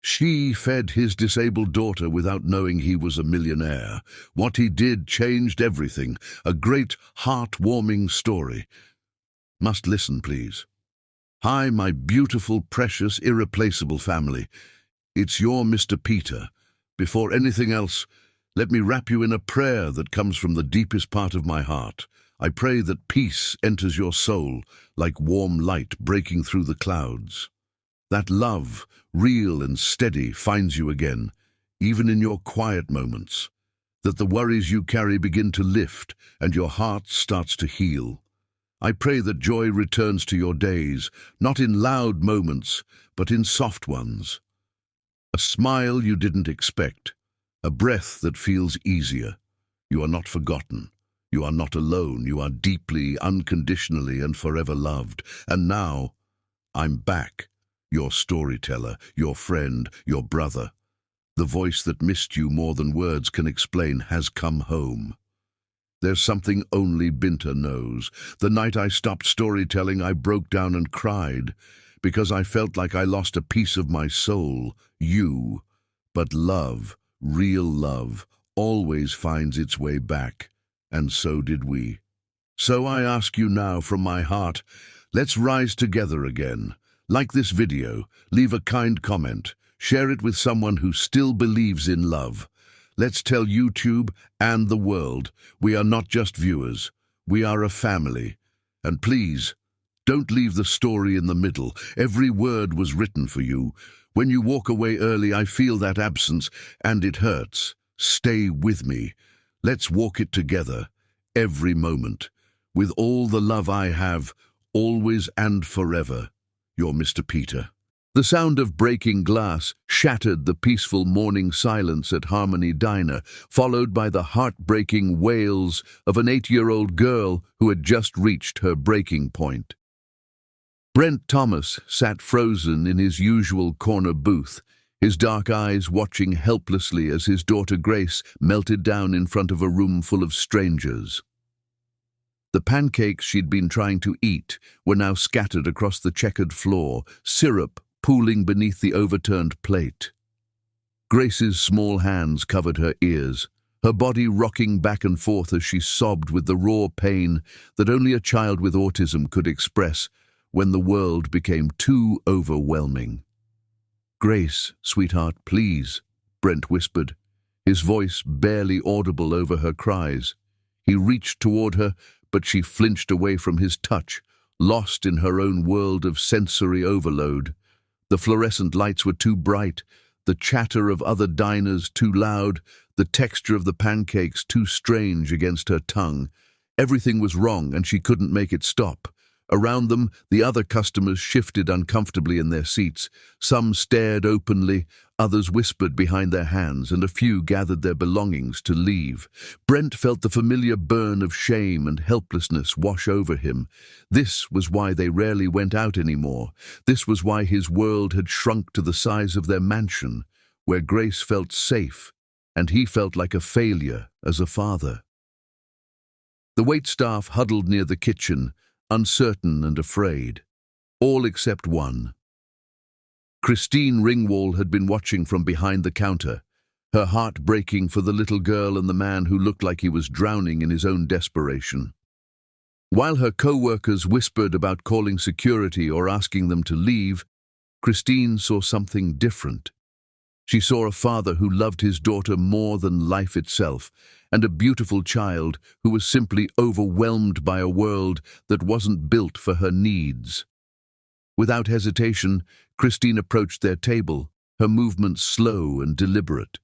She fed his disabled daughter without knowing he was a millionaire. What he did changed everything. A great, heartwarming story. Must listen, please. Hi, my beautiful, precious, irreplaceable family. It's your Mr. Peter. Before anything else, let me wrap you in a prayer that comes from the deepest part of my heart. I pray that peace enters your soul like warm light breaking through the clouds. That love, real and steady, finds you again, even in your quiet moments. That the worries you carry begin to lift and your heart starts to heal. I pray that joy returns to your days, not in loud moments, but in soft ones. A smile you didn't expect, a breath that feels easier. You are not forgotten. You are not alone. You are deeply, unconditionally, and forever loved. And now, I'm back. Your storyteller, your friend, your brother. The voice that missed you more than words can explain has come home. There's something only Binta knows. The night I stopped storytelling, I broke down and cried, because I felt like I lost a piece of my soul, you. But love, real love, always finds its way back, and so did we. So I ask you now from my heart, let's rise together again. Like this video, leave a kind comment, share it with someone who still believes in love. Let's tell YouTube and the world, we are not just viewers, we are a family. And please, don't leave the story in the middle. Every word was written for you. When you walk away early, I feel that absence, and it hurts. Stay with me. Let's walk it together, every moment. With all the love I have, always and forever. Your Mr. Peter. The sound of breaking glass shattered the peaceful morning silence at Harmony Diner, followed by the heartbreaking wails of an 8-year-old girl who had just reached her breaking point. Brent Thomas sat frozen in his usual corner booth, his dark eyes watching helplessly as his daughter Grace melted down in front of a room full of strangers. The pancakes she'd been trying to eat were now scattered across the checkered floor, syrup pooling beneath the overturned plate. Grace's small hands covered her ears, her body rocking back and forth as she sobbed with the raw pain that only a child with autism could express when the world became too overwhelming. "Grace, sweetheart, please," Brent whispered, his voice barely audible over her cries. He reached toward her, but she flinched away from his touch, lost in her own world of sensory overload. The fluorescent lights were too bright, the chatter of other diners too loud, the texture of the pancakes too strange against her tongue. Everything was wrong, and she couldn't make it stop. Around them, the other customers shifted uncomfortably in their seats. Some stared openly, others whispered behind their hands, and a few gathered their belongings to leave. Brent felt the familiar burn of shame and helplessness wash over him. This was why they rarely went out anymore. This was why his world had shrunk to the size of their mansion, where Grace felt safe, and he felt like a failure as a father. The waitstaff huddled near the kitchen, uncertain and afraid. All except one. Christine Ringwall had been watching from behind the counter, her heart breaking for the little girl and the man who looked like he was drowning in his own desperation. While her co-workers whispered about calling security or asking them to leave, Christine saw something different. She saw a father who loved his daughter more than life itself, and a beautiful child who was simply overwhelmed by a world that wasn't built for her needs. Without hesitation, Christine approached their table, her movements slow and deliberate.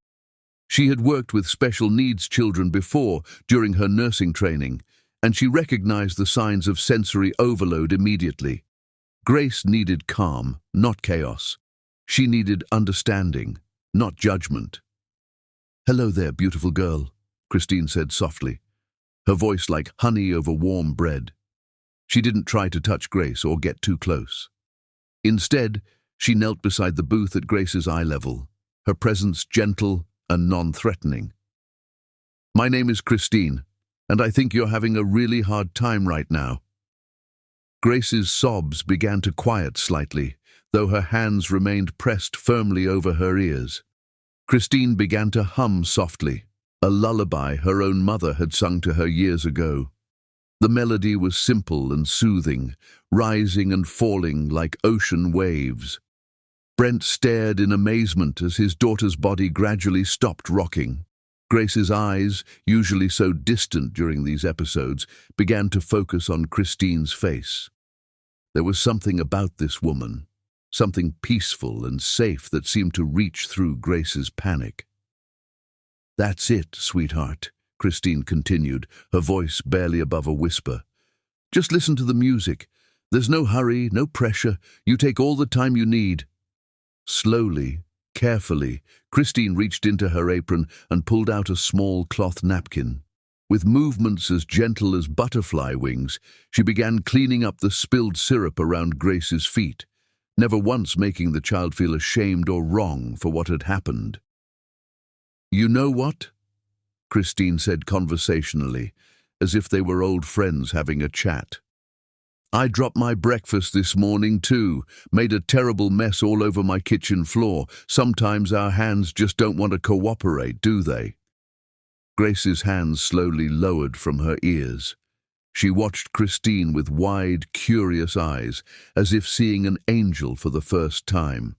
She had worked with special needs children before during her nursing training, and she recognized the signs of sensory overload immediately. Grace needed calm, not chaos. She needed understanding, not judgment. "Hello there, beautiful girl," Christine said softly, her voice like honey over warm bread. She didn't try to touch Grace or get too close. Instead, she knelt beside the booth at Grace's eye level, her presence gentle and non-threatening. "My name is Christine, and I think you're having a really hard time right now." Grace's sobs began to quiet slightly, though her hands remained pressed firmly over her ears. Christine began to hum softly, a lullaby her own mother had sung to her years ago. The melody was simple and soothing, rising and falling like ocean waves. Brent stared in amazement as his daughter's body gradually stopped rocking. Grace's eyes, usually so distant during these episodes, began to focus on Christine's face. There was something about this woman, something peaceful and safe that seemed to reach through Grace's panic. "That's it, sweetheart," Christine continued, her voice barely above a whisper. "Just listen to the music. There's no hurry, no pressure. You take all the time you need." Slowly, carefully, Christine reached into her apron and pulled out a small cloth napkin. With movements as gentle as butterfly wings, she began cleaning up the spilled syrup around Grace's feet, never once making the child feel ashamed or wrong for what had happened. "You know what?" Christine said conversationally, as if they were old friends having a chat. "I dropped my breakfast this morning too, made a terrible mess all over my kitchen floor. Sometimes our hands just don't want to cooperate, do they?" Grace's hands slowly lowered from her ears. She watched Christine with wide, curious eyes, as if seeing an angel for the first time.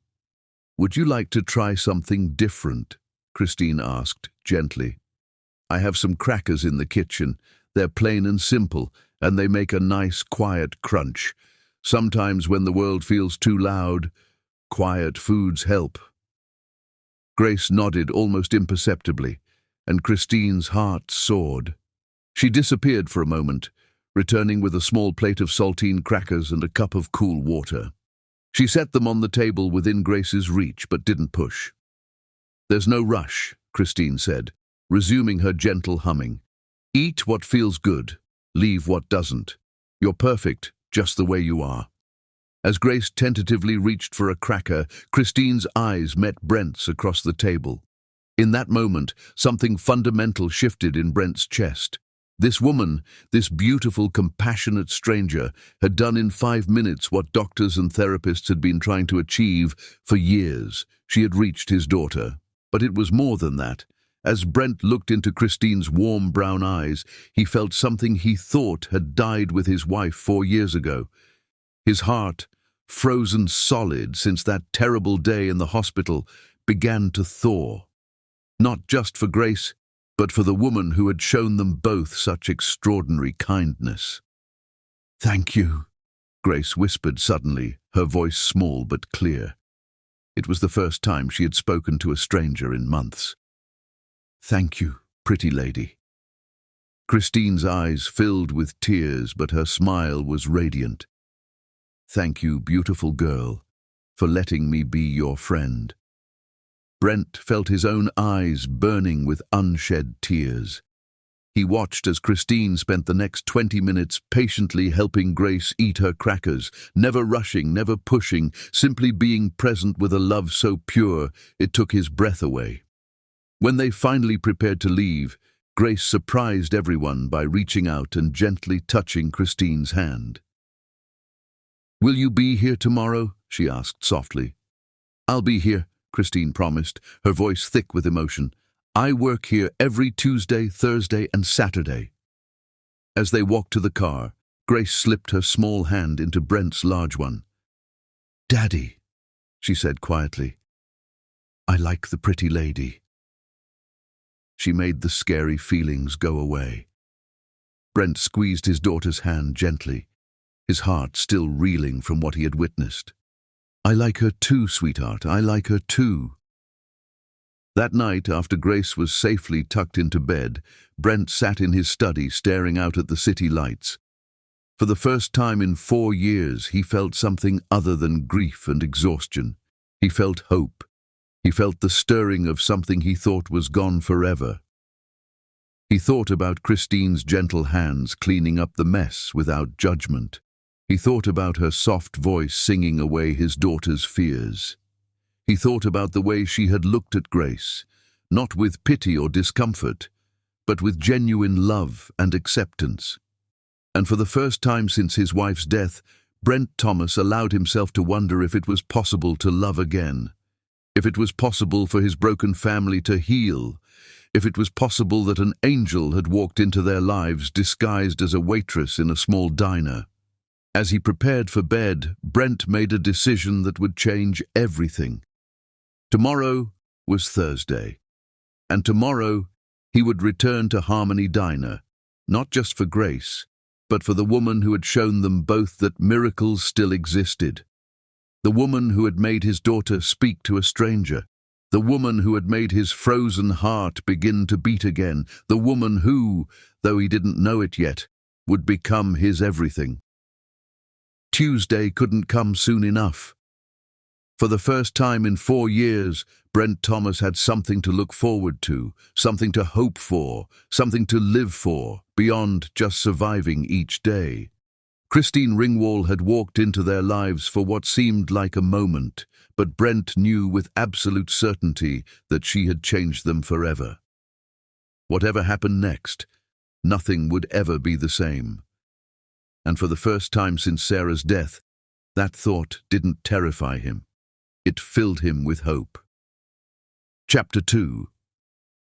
"Would you like to try something different?" Christine asked, gently. "I have some crackers in the kitchen. They're plain and simple, and they make a nice, quiet crunch. Sometimes when the world feels too loud, quiet foods help." Grace nodded almost imperceptibly, and Christine's heart soared. She disappeared for a moment, returning with a small plate of saltine crackers and a cup of cool water. She set them on the table within Grace's reach, but didn't push. "There's no rush," Christine said, resuming her gentle humming. "Eat what feels good. Leave what doesn't. You're perfect, just the way you are." As Grace tentatively reached for a cracker, Christine's eyes met Brent's across the table. In that moment, something fundamental shifted in Brent's chest. This woman, this beautiful, compassionate stranger, had done in 5 minutes what doctors and therapists had been trying to achieve for years. She had reached his daughter. But it was more than that. As Brent looked into Christine's warm brown eyes, he felt something he thought had died with his wife 4 years ago. His heart, frozen solid since that terrible day in the hospital, began to thaw. Not just for Grace, but for the woman who had shown them both such extraordinary kindness. "Thank you," Grace whispered suddenly, her voice small but clear. It was the first time she had spoken to a stranger in months. "Thank you, pretty lady." Christine's eyes filled with tears, but her smile was radiant. "Thank you, beautiful girl, for letting me be your friend." Brent felt his own eyes burning with unshed tears. He watched as Christine spent the next 20 minutes patiently helping Grace eat her crackers, never rushing, never pushing, simply being present with a love so pure it took his breath away. When they finally prepared to leave, Grace surprised everyone by reaching out and gently touching Christine's hand. "Will you be here tomorrow?" she asked softly. "I'll be here," Christine promised, her voice thick with emotion. "I work here every Tuesday, Thursday, and Saturday." As they walked to the car, Grace slipped her small hand into Brent's large one. "Daddy," she said quietly, "I like the pretty lady." She made the scary feelings go away. Brent squeezed his daughter's hand gently, his heart still reeling from what he had witnessed. "I like her too, sweetheart, I like her too." That night, after Grace was safely tucked into bed, Brent sat in his study staring out at the city lights. For the first time in 4 years, he felt something other than grief and exhaustion. He felt hope. He felt the stirring of something he thought was gone forever. He thought about Christine's gentle hands cleaning up the mess without judgment. He thought about her soft voice singing away his daughter's fears. He thought about the way she had looked at Grace, not with pity or discomfort, but with genuine love and acceptance. And for the first time since his wife's death, Brent Thomas allowed himself to wonder if it was possible to love again, if it was possible for his broken family to heal, if it was possible that an angel had walked into their lives disguised as a waitress in a small diner. As he prepared for bed, Brent made a decision that would change everything. Tomorrow was Thursday, and tomorrow he would return to Harmony Diner, not just for Grace, but for the woman who had shown them both that miracles still existed. The woman who had made his daughter speak to a stranger. The woman who had made his frozen heart begin to beat again. The woman who, though he didn't know it yet, would become his everything. Tuesday couldn't come soon enough. For the first time in 4 years, Brent Thomas had something to look forward to, something to hope for, something to live for, beyond just surviving each day. Christine Ringwall had walked into their lives for what seemed like a moment, but Brent knew with absolute certainty that she had changed them forever. Whatever happened next, nothing would ever be the same. And for the first time since Sarah's death, that thought didn't terrify him. It filled him with hope. Chapter 2.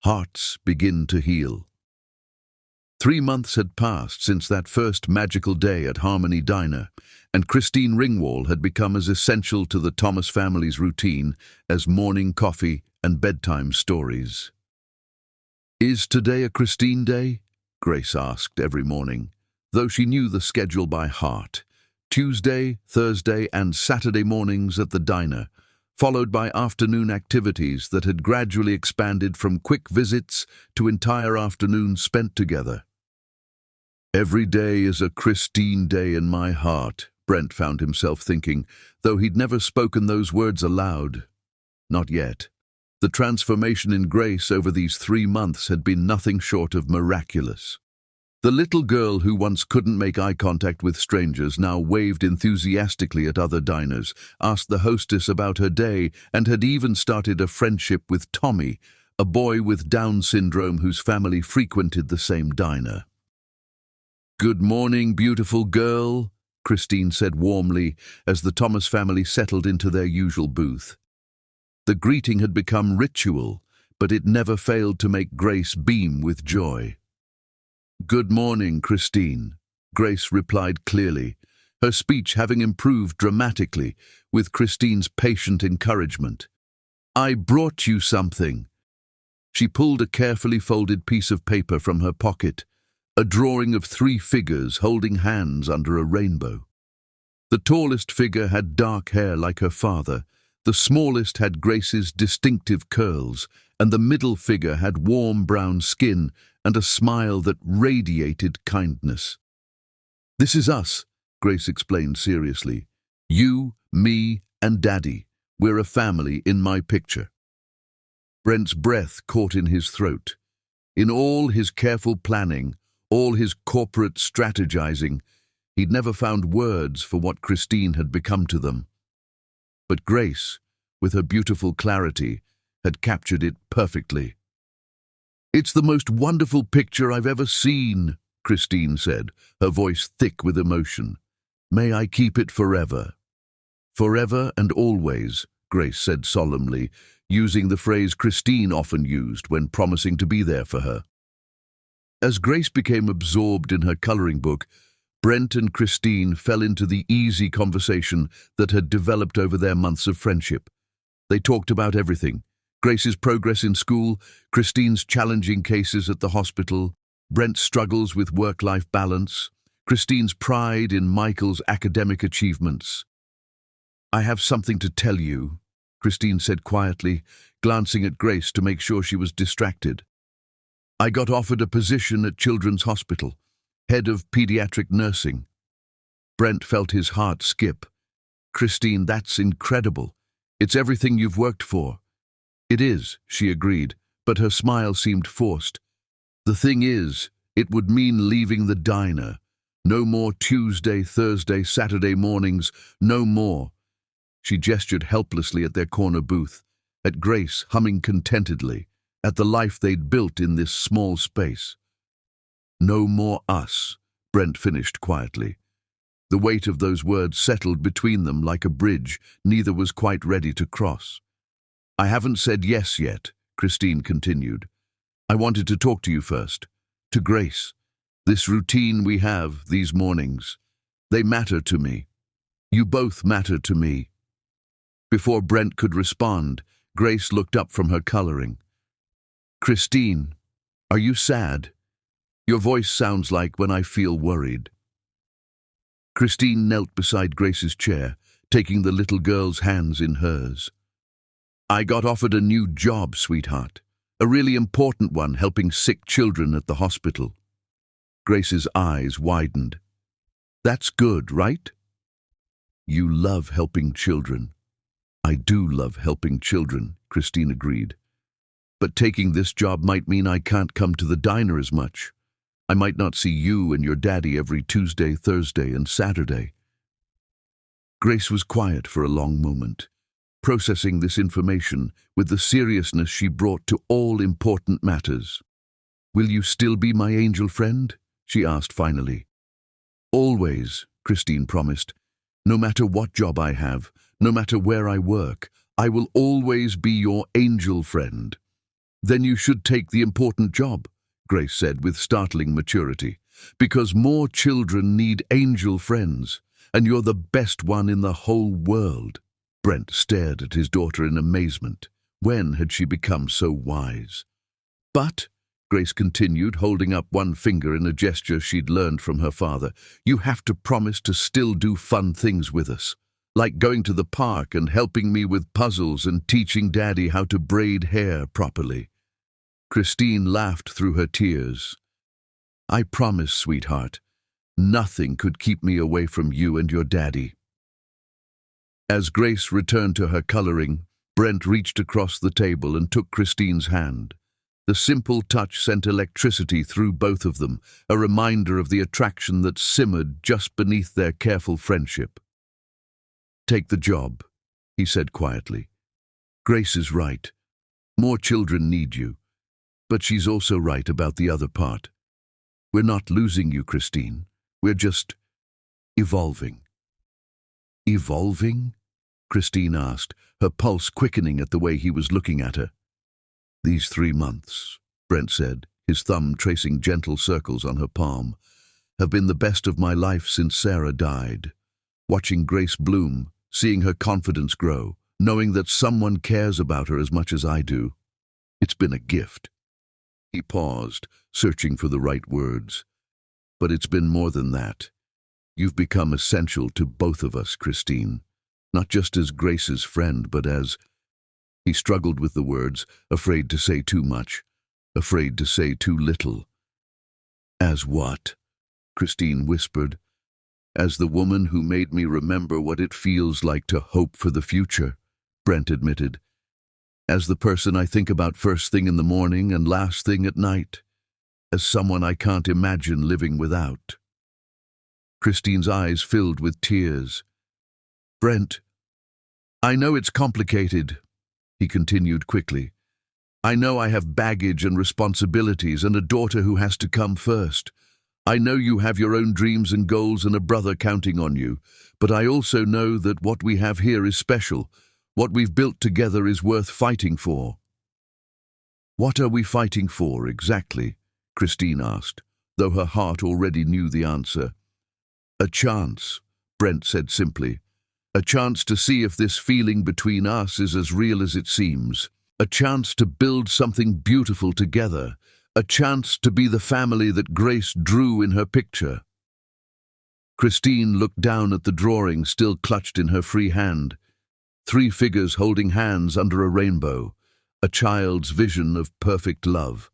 Hearts Begin to Heal. 3 months had passed since that first magical day at Harmony Diner, and Christine Ringwall had become as essential to the Thomas family's routine as morning coffee and bedtime stories. "Is today a Christine day?" Grace asked every morning, though she knew the schedule by heart. Tuesday, Thursday, and Saturday mornings at the diner, followed by afternoon activities that had gradually expanded from quick visits to entire afternoons spent together. "Every day is a Christine day in my heart," Brent found himself thinking, though he'd never spoken those words aloud. Not yet. The transformation in Grace over these 3 months had been nothing short of miraculous. The little girl who once couldn't make eye contact with strangers now waved enthusiastically at other diners, asked the hostess about her day, and had even started a friendship with Tommy, a boy with Down syndrome whose family frequented the same diner. "Good morning, beautiful girl," Christine said warmly as the Thomas family settled into their usual booth. The greeting had become ritual, but it never failed to make Grace beam with joy. "Good morning, Christine," Grace replied clearly, her speech having improved dramatically with Christine's patient encouragement. "I brought you something." She pulled a carefully folded piece of paper from her pocket, a drawing of 3 figures holding hands under a rainbow. The tallest figure had dark hair like her father, the smallest had Grace's distinctive curls, and the middle figure had warm brown skin and a smile that radiated kindness. "This is us," Grace explained seriously. "You, me, and Daddy. We're a family in my picture." Brent's breath caught in his throat. In all his careful planning, all his corporate strategizing, he'd never found words for what Christine had become to them. But Grace, with her beautiful clarity, had captured it perfectly. "It's the most wonderful picture I've ever seen," Christine said, her voice thick with emotion. "May I keep it forever?" "Forever and always," Grace said solemnly, using the phrase Christine often used when promising to be there for her. As Grace became absorbed in her coloring book, Brent and Christine fell into the easy conversation that had developed over their months of friendship. They talked about everything: Grace's progress in school, Christine's challenging cases at the hospital, Brent's struggles with work-life balance, Christine's pride in Michael's academic achievements. "I have something to tell you," Christine said quietly, glancing at Grace to make sure she was distracted. "I got offered a position at Children's Hospital, head of pediatric nursing." Brent felt his heart skip. "Christine, that's incredible. It's everything you've worked for." "It is," she agreed, but her smile seemed forced. "The thing is, it would mean leaving the diner. No more Tuesday, Thursday, Saturday mornings, no more." She gestured helplessly at their corner booth, at Grace humming contentedly, at the life they'd built in this small space. "No more us," Brent finished quietly. The weight of those words settled between them like a bridge neither was quite ready to cross. "I haven't said yes yet," Christine continued. "I wanted to talk to you first. To Grace. This routine we have, these mornings. They matter to me. You both matter to me." Before Brent could respond, Grace looked up from her coloring. "Christine, are you sad? Your voice sounds like when I feel worried." Christine knelt beside Grace's chair, taking the little girl's hands in hers. "I got offered a new job, sweetheart. A really important one, helping sick children at the hospital." Grace's eyes widened. "That's good, right?" "You love helping children." "I do love helping children," Christine agreed. "But taking this job might mean I can't come to the diner as much. I might not see you and your daddy every Tuesday, Thursday, and Saturday." Grace was quiet for a long moment, processing this information with the seriousness she brought to all important matters. "Will you still be my angel friend?" she asked finally. "Always," Christine promised. "No matter what job I have, no matter where I work, I will always be your angel friend." "Then you should take the important job," Grace said with startling maturity, "because more children need angel friends, and you're the best one in the whole world." Brent stared at his daughter in amazement. When had she become so wise? "But," Grace continued, holding up one finger in a gesture she'd learned from her father, "you have to promise to still do fun things with us, like going to the park and helping me with puzzles and teaching Daddy how to braid hair properly." Christine laughed through her tears. "I promise, sweetheart. Nothing could keep me away from you and your daddy." As Grace returned to her coloring, Brent reached across the table and took Christine's hand. The simple touch sent electricity through both of them, a reminder of the attraction that simmered just beneath their careful friendship. "Take the job," he said quietly. "Grace is right. More children need you. But she's also right about the other part. We're not losing you, Christine. We're just evolving." "Evolving?" Christine asked, her pulse quickening at the way he was looking at her. "These 3 months," Brent said, his thumb tracing gentle circles on her palm, "have been the best of my life since Sarah died. Watching Grace bloom, seeing her confidence grow, knowing that someone cares about her as much as I do. It's been a gift." He paused, searching for the right words. "But it's been more than that. You've become essential to both of us, Christine. Not just as Grace's friend, but as—" He struggled with the words, afraid to say too much, afraid to say too little. "As what?" Christine whispered. "As the woman who made me remember what it feels like to hope for the future," Brent admitted. "As the person I think about first thing in the morning and last thing at night. As someone I can't imagine living without." Christine's eyes filled with tears. "Brent, I know it's complicated," he continued quickly. "I know I have baggage and responsibilities and a daughter who has to come first. I know you have your own dreams and goals and a brother counting on you, but I also know that what we have here is special. What we've built together is worth fighting for." "What are we fighting for, exactly?" Christine asked, though her heart already knew the answer. "A chance," Brent said simply. "A chance to see if this feeling between us is as real as it seems. A chance to build something beautiful together. A chance to be the family that Grace drew in her picture." Christine looked down at the drawing still clutched in her free hand. 3 figures holding hands under a rainbow, a child's vision of perfect love.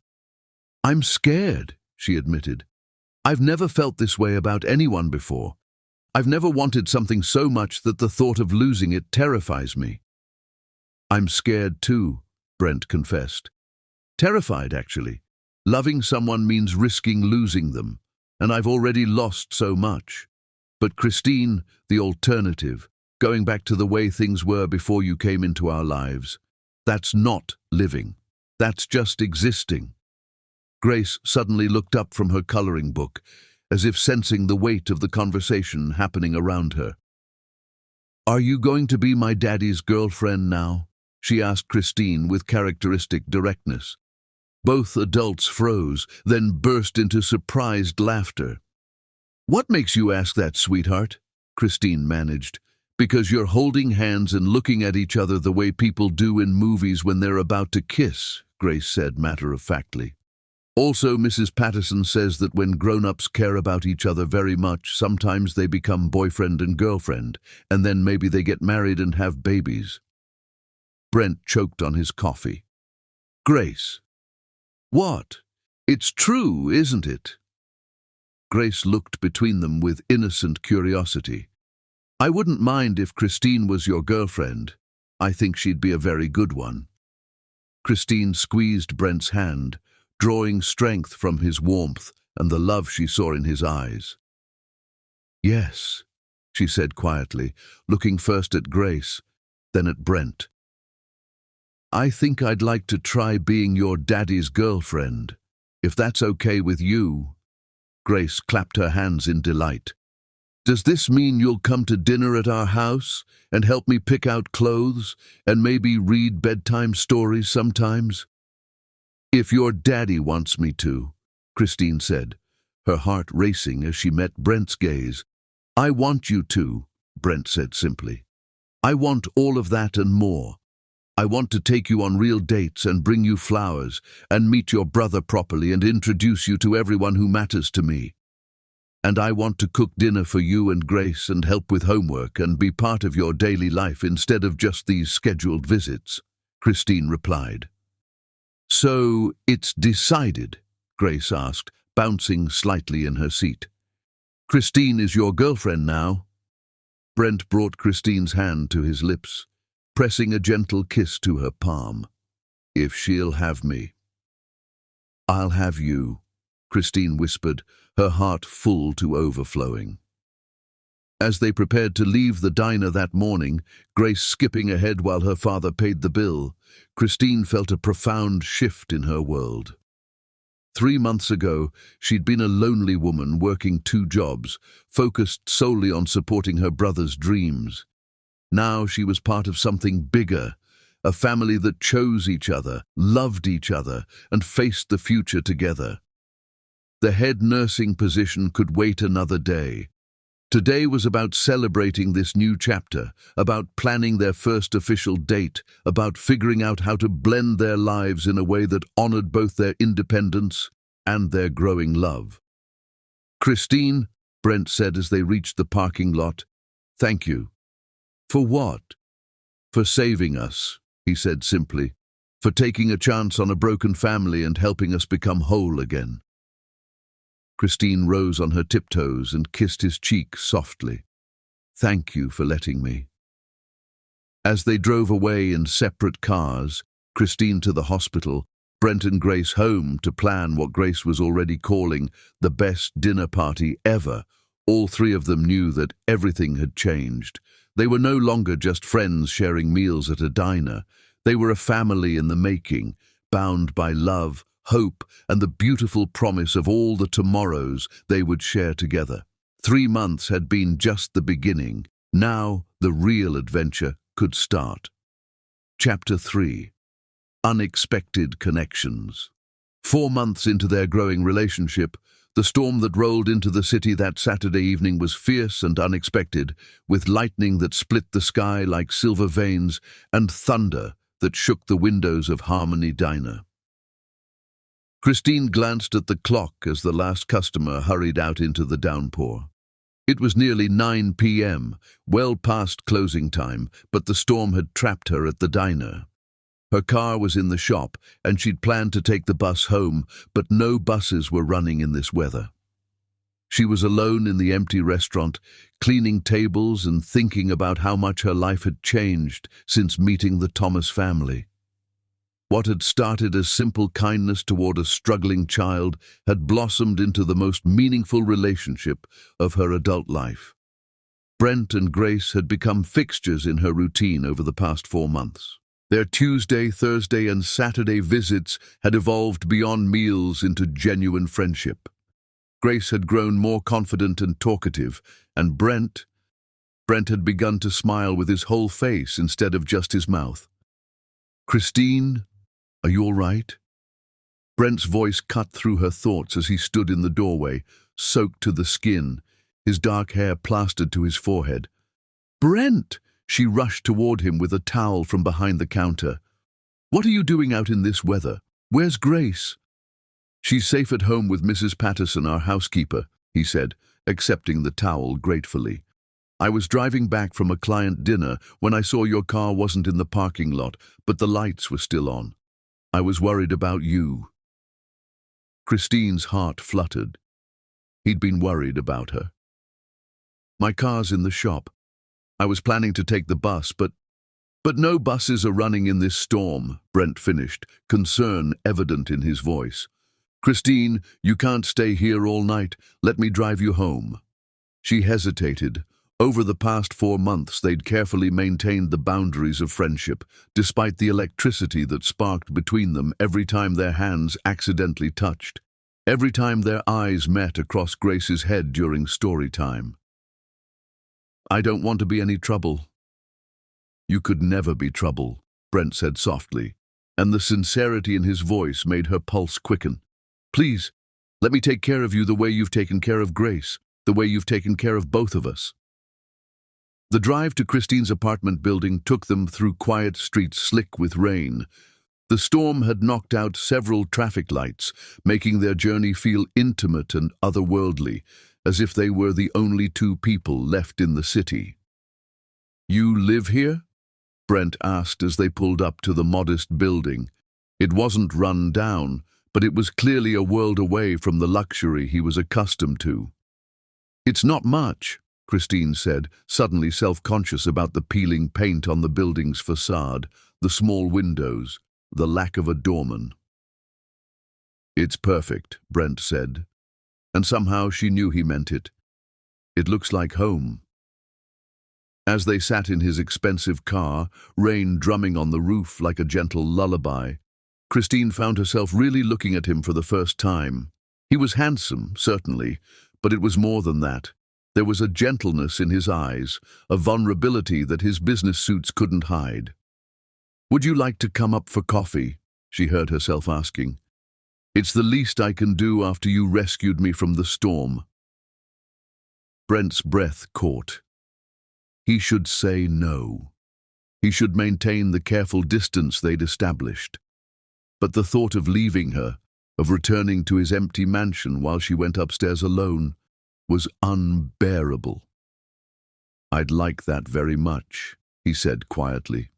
"I'm scared," she admitted. "I've never felt this way about anyone before. I've never wanted something so much that the thought of losing it terrifies me." "I'm scared too," Brent confessed. "Terrified, actually. Loving someone means risking losing them, and I've already lost so much. But Christine, the alternative, going back to the way things were before you came into our lives, that's not living. That's just existing." Grace suddenly looked up from her coloring book, as if sensing the weight of the conversation happening around her. "Are you going to be my daddy's girlfriend now?" she asked Christine with characteristic directness. Both adults froze, then burst into surprised laughter. "What makes you ask that, sweetheart?" Christine managed. "Because you're holding hands and looking at each other the way people do in movies when they're about to kiss," Grace said matter-of-factly. "Also, Mrs. Patterson says that when grown-ups care about each other very much, sometimes they become boyfriend and girlfriend, and then maybe they get married and have babies." Brent choked on his coffee. "Grace." "What? It's true, isn't it?" Grace looked between them with innocent curiosity. "I wouldn't mind if Christine was your girlfriend. I think she'd be a very good one." Christine squeezed Brent's hand, drawing strength from his warmth and the love she saw in his eyes. "Yes," she said quietly, looking first at Grace, then at Brent. "I think I'd like to try being your daddy's girlfriend, if that's okay with you." Grace clapped her hands in delight. "Does this mean you'll come to dinner at our house and help me pick out clothes and maybe read bedtime stories sometimes?" "If your daddy wants me to," Christine said, her heart racing as she met Brent's gaze. "I want you to," Brent said simply. "I want all of that and more. I want to take you on real dates and bring you flowers and meet your brother properly and introduce you to everyone who matters to me. And I want to cook dinner for you and Grace and help with homework and be part of your daily life instead of just these scheduled visits," Christine replied. "So it's decided?" Grace asked, bouncing slightly in her seat. "Christine is your girlfriend now?" Brent brought Christine's hand to his lips, pressing a gentle kiss to her palm. "If she'll have me." "I'll have you," Christine whispered, her heart full to overflowing. As they prepared to leave the diner that morning, Grace skipping ahead while her father paid the bill, Christine felt a profound shift in her world. 3 months ago, she'd been a lonely woman working 2 jobs, focused solely on supporting her brother's dreams. Now she was part of something bigger, a family that chose each other, loved each other, and faced the future together. The head nursing position could wait another day. Today was about celebrating this new chapter, about planning their first official date, about figuring out how to blend their lives in a way that honored both their independence and their growing love. "Christine," Brent said as they reached the parking lot, "thank you." "For what?" "For saving us," he said simply, "for taking a chance on a broken family and helping us become whole again." Christine rose on her tiptoes and kissed his cheek softly. "Thank you for letting me." As they drove away in separate cars, Christine to the hospital, Brent and Grace home to plan what Grace was already calling the best dinner party ever, all 3 of them knew that everything had changed. They were no longer just friends sharing meals at a diner. They were a family in the making, bound by love, hope, and the beautiful promise of all the tomorrows they would share together. 3 months had been just the beginning. Now the real adventure could start. Chapter 3. Unexpected Connections. 4 months into their growing relationship, the storm that rolled into the city that Saturday evening was fierce and unexpected, with lightning that split the sky like silver veins and thunder that shook the windows of Harmony Diner. Christine glanced at the clock as the last customer hurried out into the downpour. It was nearly 9 p.m., well past closing time, but the storm had trapped her at the diner. Her car was in the shop, and she'd planned to take the bus home, but no buses were running in this weather. She was alone in the empty restaurant, cleaning tables and thinking about how much her life had changed since meeting the Thomas family. What had started as simple kindness toward a struggling child had blossomed into the most meaningful relationship of her adult life. Brent and Grace had become fixtures in her routine over the past 4 months. Their Tuesday, Thursday, and Saturday visits had evolved beyond meals into genuine friendship. Grace had grown more confident and talkative, and Brent had begun to smile with his whole face instead of just his mouth. "Christine, are you all right?" Brent's voice cut through her thoughts as he stood in the doorway, soaked to the skin, his dark hair plastered to his forehead. "Brent!" She rushed toward him with a towel from behind the counter. "What are you doing out in this weather? Where's Grace?" "She's safe at home with Mrs. Patterson, our housekeeper," he said, accepting the towel gratefully. "I was driving back from a client dinner when I saw your car wasn't in the parking lot, but the lights were still on. I was worried about you." Christine's heart fluttered. He'd been worried about her. "My car's in the shop. I was planning to take the bus, but no buses are running in this storm," Brent finished, concern evident in his voice. "Christine, you can't stay here all night. Let me drive you home." She hesitated. Over the past 4 months, they'd carefully maintained the boundaries of friendship, despite the electricity that sparked between them every time their hands accidentally touched, every time their eyes met across Grace's head during story time. "I don't want to be any trouble." "You could never be trouble," Brent said softly, and the sincerity in his voice made her pulse quicken. "Please, let me take care of you the way you've taken care of Grace, the way you've taken care of both of us." The drive to Christine's apartment building took them through quiet streets slick with rain. The storm had knocked out several traffic lights, making their journey feel intimate and otherworldly, as if they were the only 2 people left in the city. "You live here?" Brent asked as they pulled up to the modest building. It wasn't run down, but it was clearly a world away from the luxury he was accustomed to. "It's not much," Christine said, suddenly self-conscious about the peeling paint on the building's facade, the small windows, the lack of a doorman. "It's perfect," Brent said, and somehow she knew he meant it. "It looks like home." As they sat in his expensive car, rain drumming on the roof like a gentle lullaby, Christine found herself really looking at him for the first time. He was handsome, certainly, but it was more than that. There was a gentleness in his eyes, a vulnerability that his business suits couldn't hide. "Would you like to come up for coffee?" she heard herself asking. "It's the least I can do after you rescued me from the storm." Brent's breath caught. He should say no. He should maintain the careful distance they'd established. But the thought of leaving her, of returning to his empty mansion while she went upstairs alone, was unbearable. "I'd like that very much," he said quietly.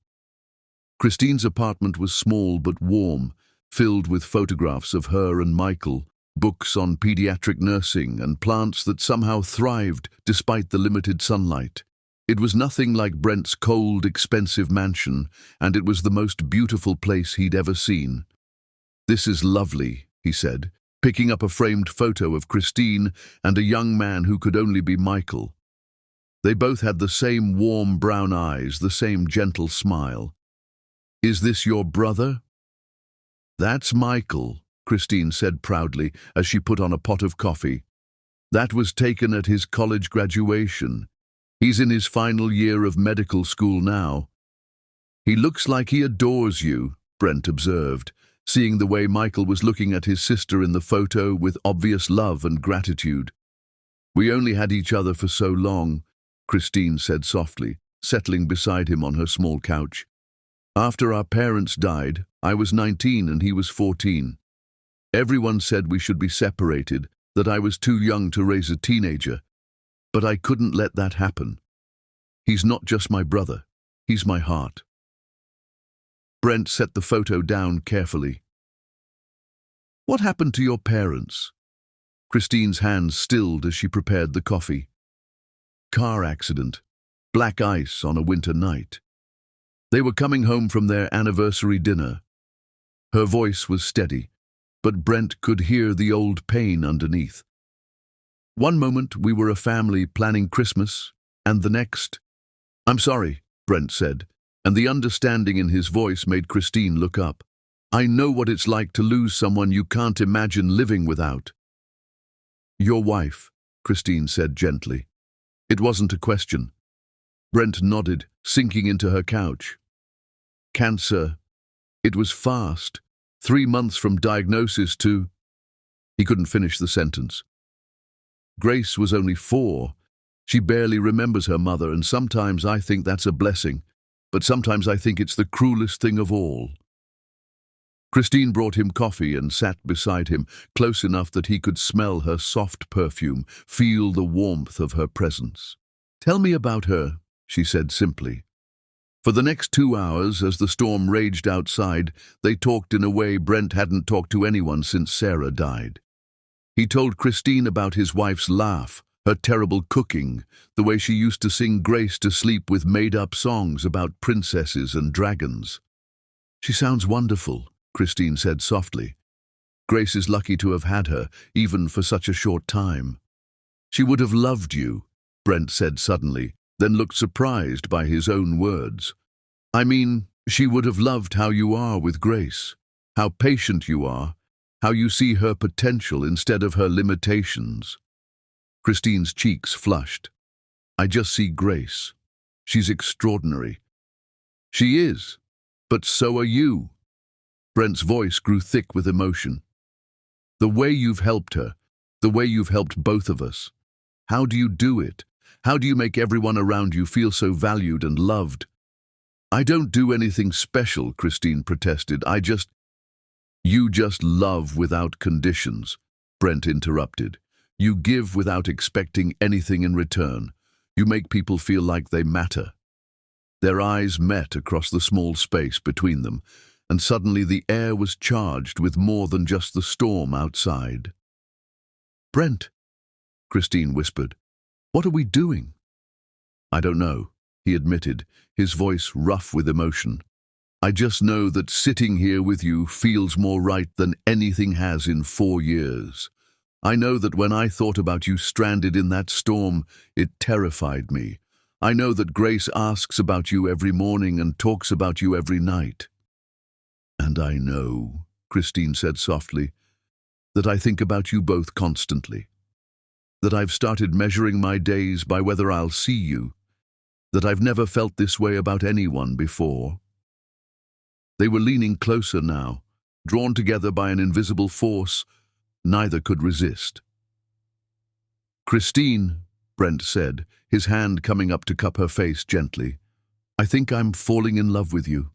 Christine's apartment was small but warm, filled with photographs of her and Michael, books on pediatric nursing, and plants that somehow thrived despite the limited sunlight. It was nothing like Brent's cold, expensive mansion, and it was the most beautiful place he'd ever seen. "This is lovely," he said, picking up a framed photo of Christine and a young man who could only be Michael. They both had the same warm brown eyes, the same gentle smile. "Is this your brother?" "That's Michael," Christine said proudly as she put on a pot of coffee. "That was taken at his college graduation. He's in his final year of medical school now." "He looks like he adores you," Brent observed, seeing the way Michael was looking at his sister in the photo with obvious love and gratitude. "We only had each other for so long," Christine said softly, settling beside him on her small couch. "After our parents died, I was 19 and he was 14. Everyone said we should be separated, that I was too young to raise a teenager. But I couldn't let that happen. He's not just my brother, he's my heart." Brent set the photo down carefully. "What happened to your parents?" Christine's hands stilled as she prepared the coffee. "Car accident. Black ice on a winter night. They were coming home from their anniversary dinner." Her voice was steady, but Brent could hear the old pain underneath. "One moment we were a family planning Christmas, and the next—" "I'm sorry," Brent said, and the understanding in his voice made Christine look up. "I know what it's like to lose someone you can't imagine living without." Your wife, Christine said gently. It wasn't a question. Brent nodded, sinking into her couch. Cancer. It was fast. 3 months from diagnosis to... He couldn't finish the sentence. Grace was only 4. She barely remembers her mother, and sometimes I think that's a blessing, but sometimes I think it's the cruelest thing of all. Christine brought him coffee and sat beside him, close enough that he could smell her soft perfume, feel the warmth of her presence. Tell me about her, she said simply. For the next 2 hours, as the storm raged outside, they talked in a way Brent hadn't talked to anyone since Sarah died. He told Christine about his wife's laugh, her terrible cooking, the way she used to sing Grace to sleep with made-up songs about princesses and dragons. She sounds wonderful, Christine said softly. Grace is lucky to have had her, even for such a short time. She would have loved you, Brent said suddenly, then looked surprised by his own words. I mean, she would have loved how you are with Grace, how patient you are, how you see her potential instead of her limitations. Christine's cheeks flushed. I just see Grace. She's extraordinary. She is, but so are you. Brent's voice grew thick with emotion. The way you've helped her, the way you've helped both of us. How do you do it? How do you make everyone around you feel so valued and loved? I don't do anything special, Christine protested. You just love without conditions, Brent interrupted. You give without expecting anything in return. You make people feel like they matter. Their eyes met across the small space between them, and suddenly the air was charged with more than just the storm outside. Brent, Christine whispered, what are we doing? I don't know, he admitted, his voice rough with emotion. I just know that sitting here with you feels more right than anything has in 4 years. I know that when I thought about you stranded in that storm, it terrified me. I know that Grace asks about you every morning and talks about you every night. And I know, Christine said softly, that I think about you both constantly. That I've started measuring my days by whether I'll see you. That I've never felt this way about anyone before. They were leaning closer now, drawn together by an invisible force neither could resist. Christine, Brent said, his hand coming up to cup her face gently, I think I'm falling in love with you.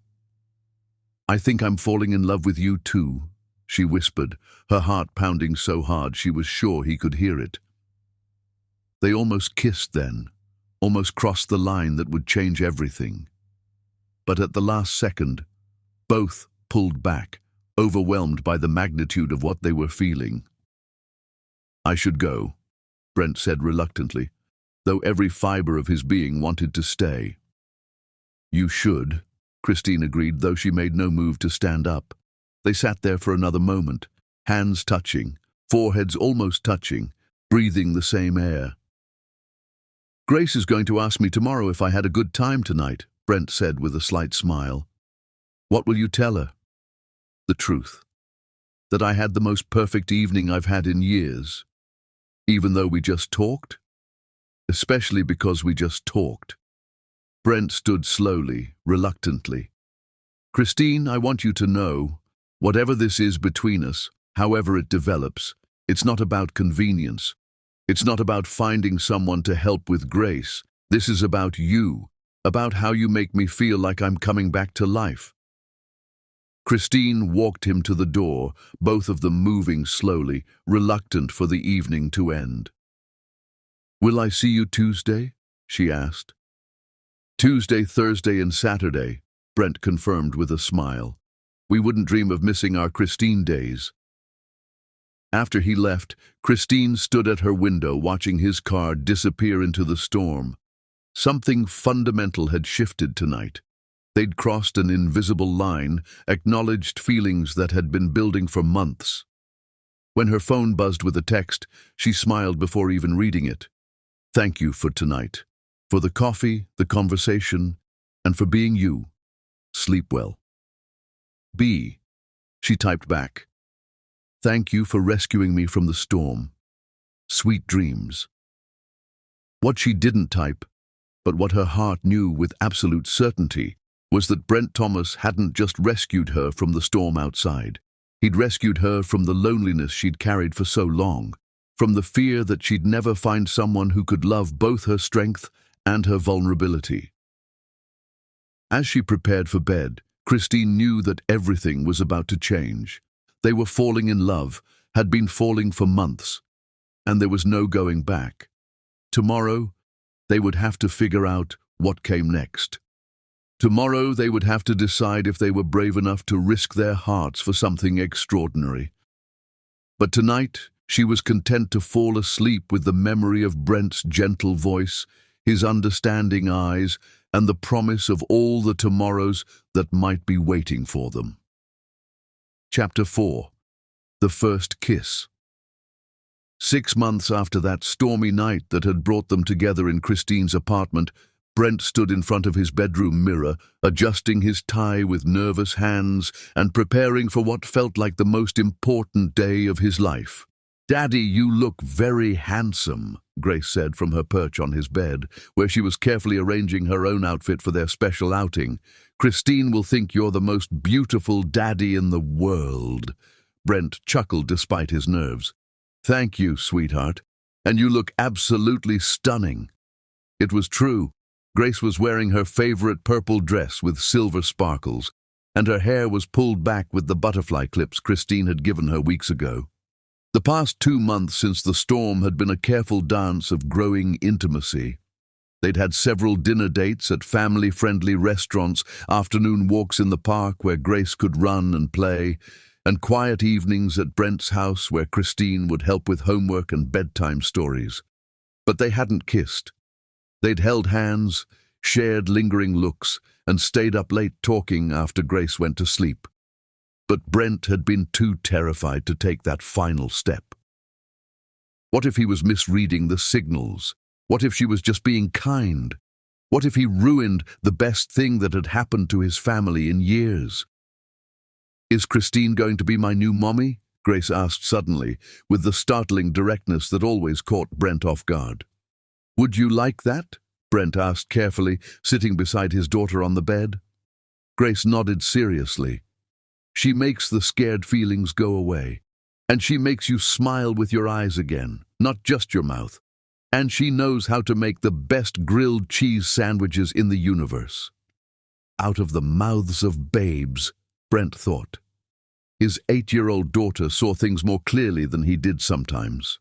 I think I'm falling in love with you too, she whispered, her heart pounding so hard she was sure he could hear it. They almost kissed then, almost crossed the line that would change everything. But at the last second, both pulled back, overwhelmed by the magnitude of what they were feeling. I should go, Brent said reluctantly, though every fiber of his being wanted to stay. You should, Christine agreed, though she made no move to stand up. They sat there for another moment, hands touching, foreheads almost touching, breathing the same air. Grace is going to ask me tomorrow if I had a good time tonight, Brent said with a slight smile. What will you tell her? The truth. That I had the most perfect evening I've had in years. Even though we just talked? Especially because we just talked. Brent stood slowly, reluctantly. Christine, I want you to know, whatever this is between us, however it develops, it's not about convenience. It's not about finding someone to help with Grace. This is about you, about how you make me feel like I'm coming back to life. Christine walked him to the door, both of them moving slowly, reluctant for the evening to end. Will I see you Tuesday? She asked. Tuesday, Thursday, and Saturday, Brent confirmed with a smile. We wouldn't dream of missing our Christine days. After he left, Christine stood at her window watching his car disappear into the storm. Something fundamental had shifted tonight. They'd crossed an invisible line, acknowledged feelings that had been building for months. When her phone buzzed with a text, she smiled before even reading it. Thank you for tonight, for the coffee, the conversation, and for being you. Sleep well. B. She typed back. Thank you for rescuing me from the storm. Sweet dreams. What she didn't type, but what her heart knew with absolute certainty, was that Brent Thomas hadn't just rescued her from the storm outside. He'd rescued her from the loneliness she'd carried for so long, from the fear that she'd never find someone who could love both her strength and her vulnerability. As she prepared for bed, Christine knew that everything was about to change. They were falling in love, had been falling for months, and there was no going back. Tomorrow, they would have to figure out what came next. Tomorrow, they would have to decide if they were brave enough to risk their hearts for something extraordinary. But tonight, she was content to fall asleep with the memory of Brent's gentle voice, his understanding eyes, and the promise of all the tomorrows that might be waiting for them. Chapter 4. The First Kiss. 6 months after that stormy night that had brought them together in Christine's apartment, Brent stood in front of his bedroom mirror, adjusting his tie with nervous hands and preparing for what felt like the most important day of his life. "Daddy, you look very handsome," Grace said from her perch on his bed, where she was carefully arranging her own outfit for their special outing. "Christine will think you're the most beautiful daddy in the world." Brent chuckled despite his nerves. "Thank you, sweetheart. And you look absolutely stunning." It was true. Grace was wearing her favorite purple dress with silver sparkles, and her hair was pulled back with the butterfly clips Christine had given her weeks ago. The past 2 months since the storm had been a careful dance of growing intimacy. They'd had several dinner dates at family-friendly restaurants, afternoon walks in the park where Grace could run and play, and quiet evenings at Brent's house where Christine would help with homework and bedtime stories. But they hadn't kissed. They'd held hands, shared lingering looks, and stayed up late talking after Grace went to sleep. But Brent had been too terrified to take that final step. What if he was misreading the signals? What if she was just being kind? What if he ruined the best thing that had happened to his family in years? "Is Christine going to be my new mommy?" Grace asked suddenly, with the startling directness that always caught Brent off guard. "Would you like that?" Brent asked carefully, sitting beside his daughter on the bed. Grace nodded seriously. "She makes the scared feelings go away. And she makes you smile with your eyes again, not just your mouth. And she knows how to make the best grilled cheese sandwiches in the universe." Out of the mouths of babes, Brent thought. His 8-year-old daughter saw things more clearly than he did sometimes.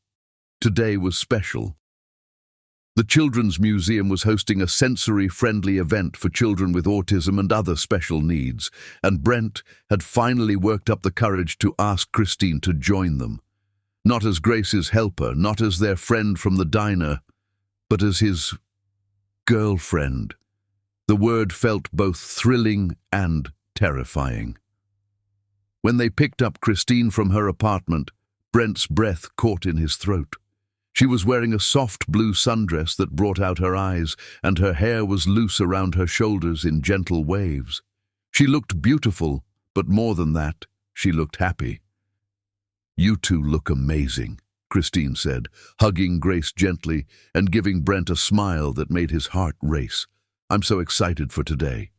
Today was special. The Children's Museum was hosting a sensory-friendly event for children with autism and other special needs, and Brent had finally worked up the courage to ask Christine to join them. Not as Grace's helper, not as their friend from the diner, but as his girlfriend. The word felt both thrilling and terrifying. When they picked up Christine from her apartment, Brent's breath caught in his throat. She was wearing a soft blue sundress that brought out her eyes, and her hair was loose around her shoulders in gentle waves. She looked beautiful, but more than that, she looked happy. "You two look amazing," Christine said, hugging Grace gently and giving Brent a smile that made his heart race. "I'm so excited for today."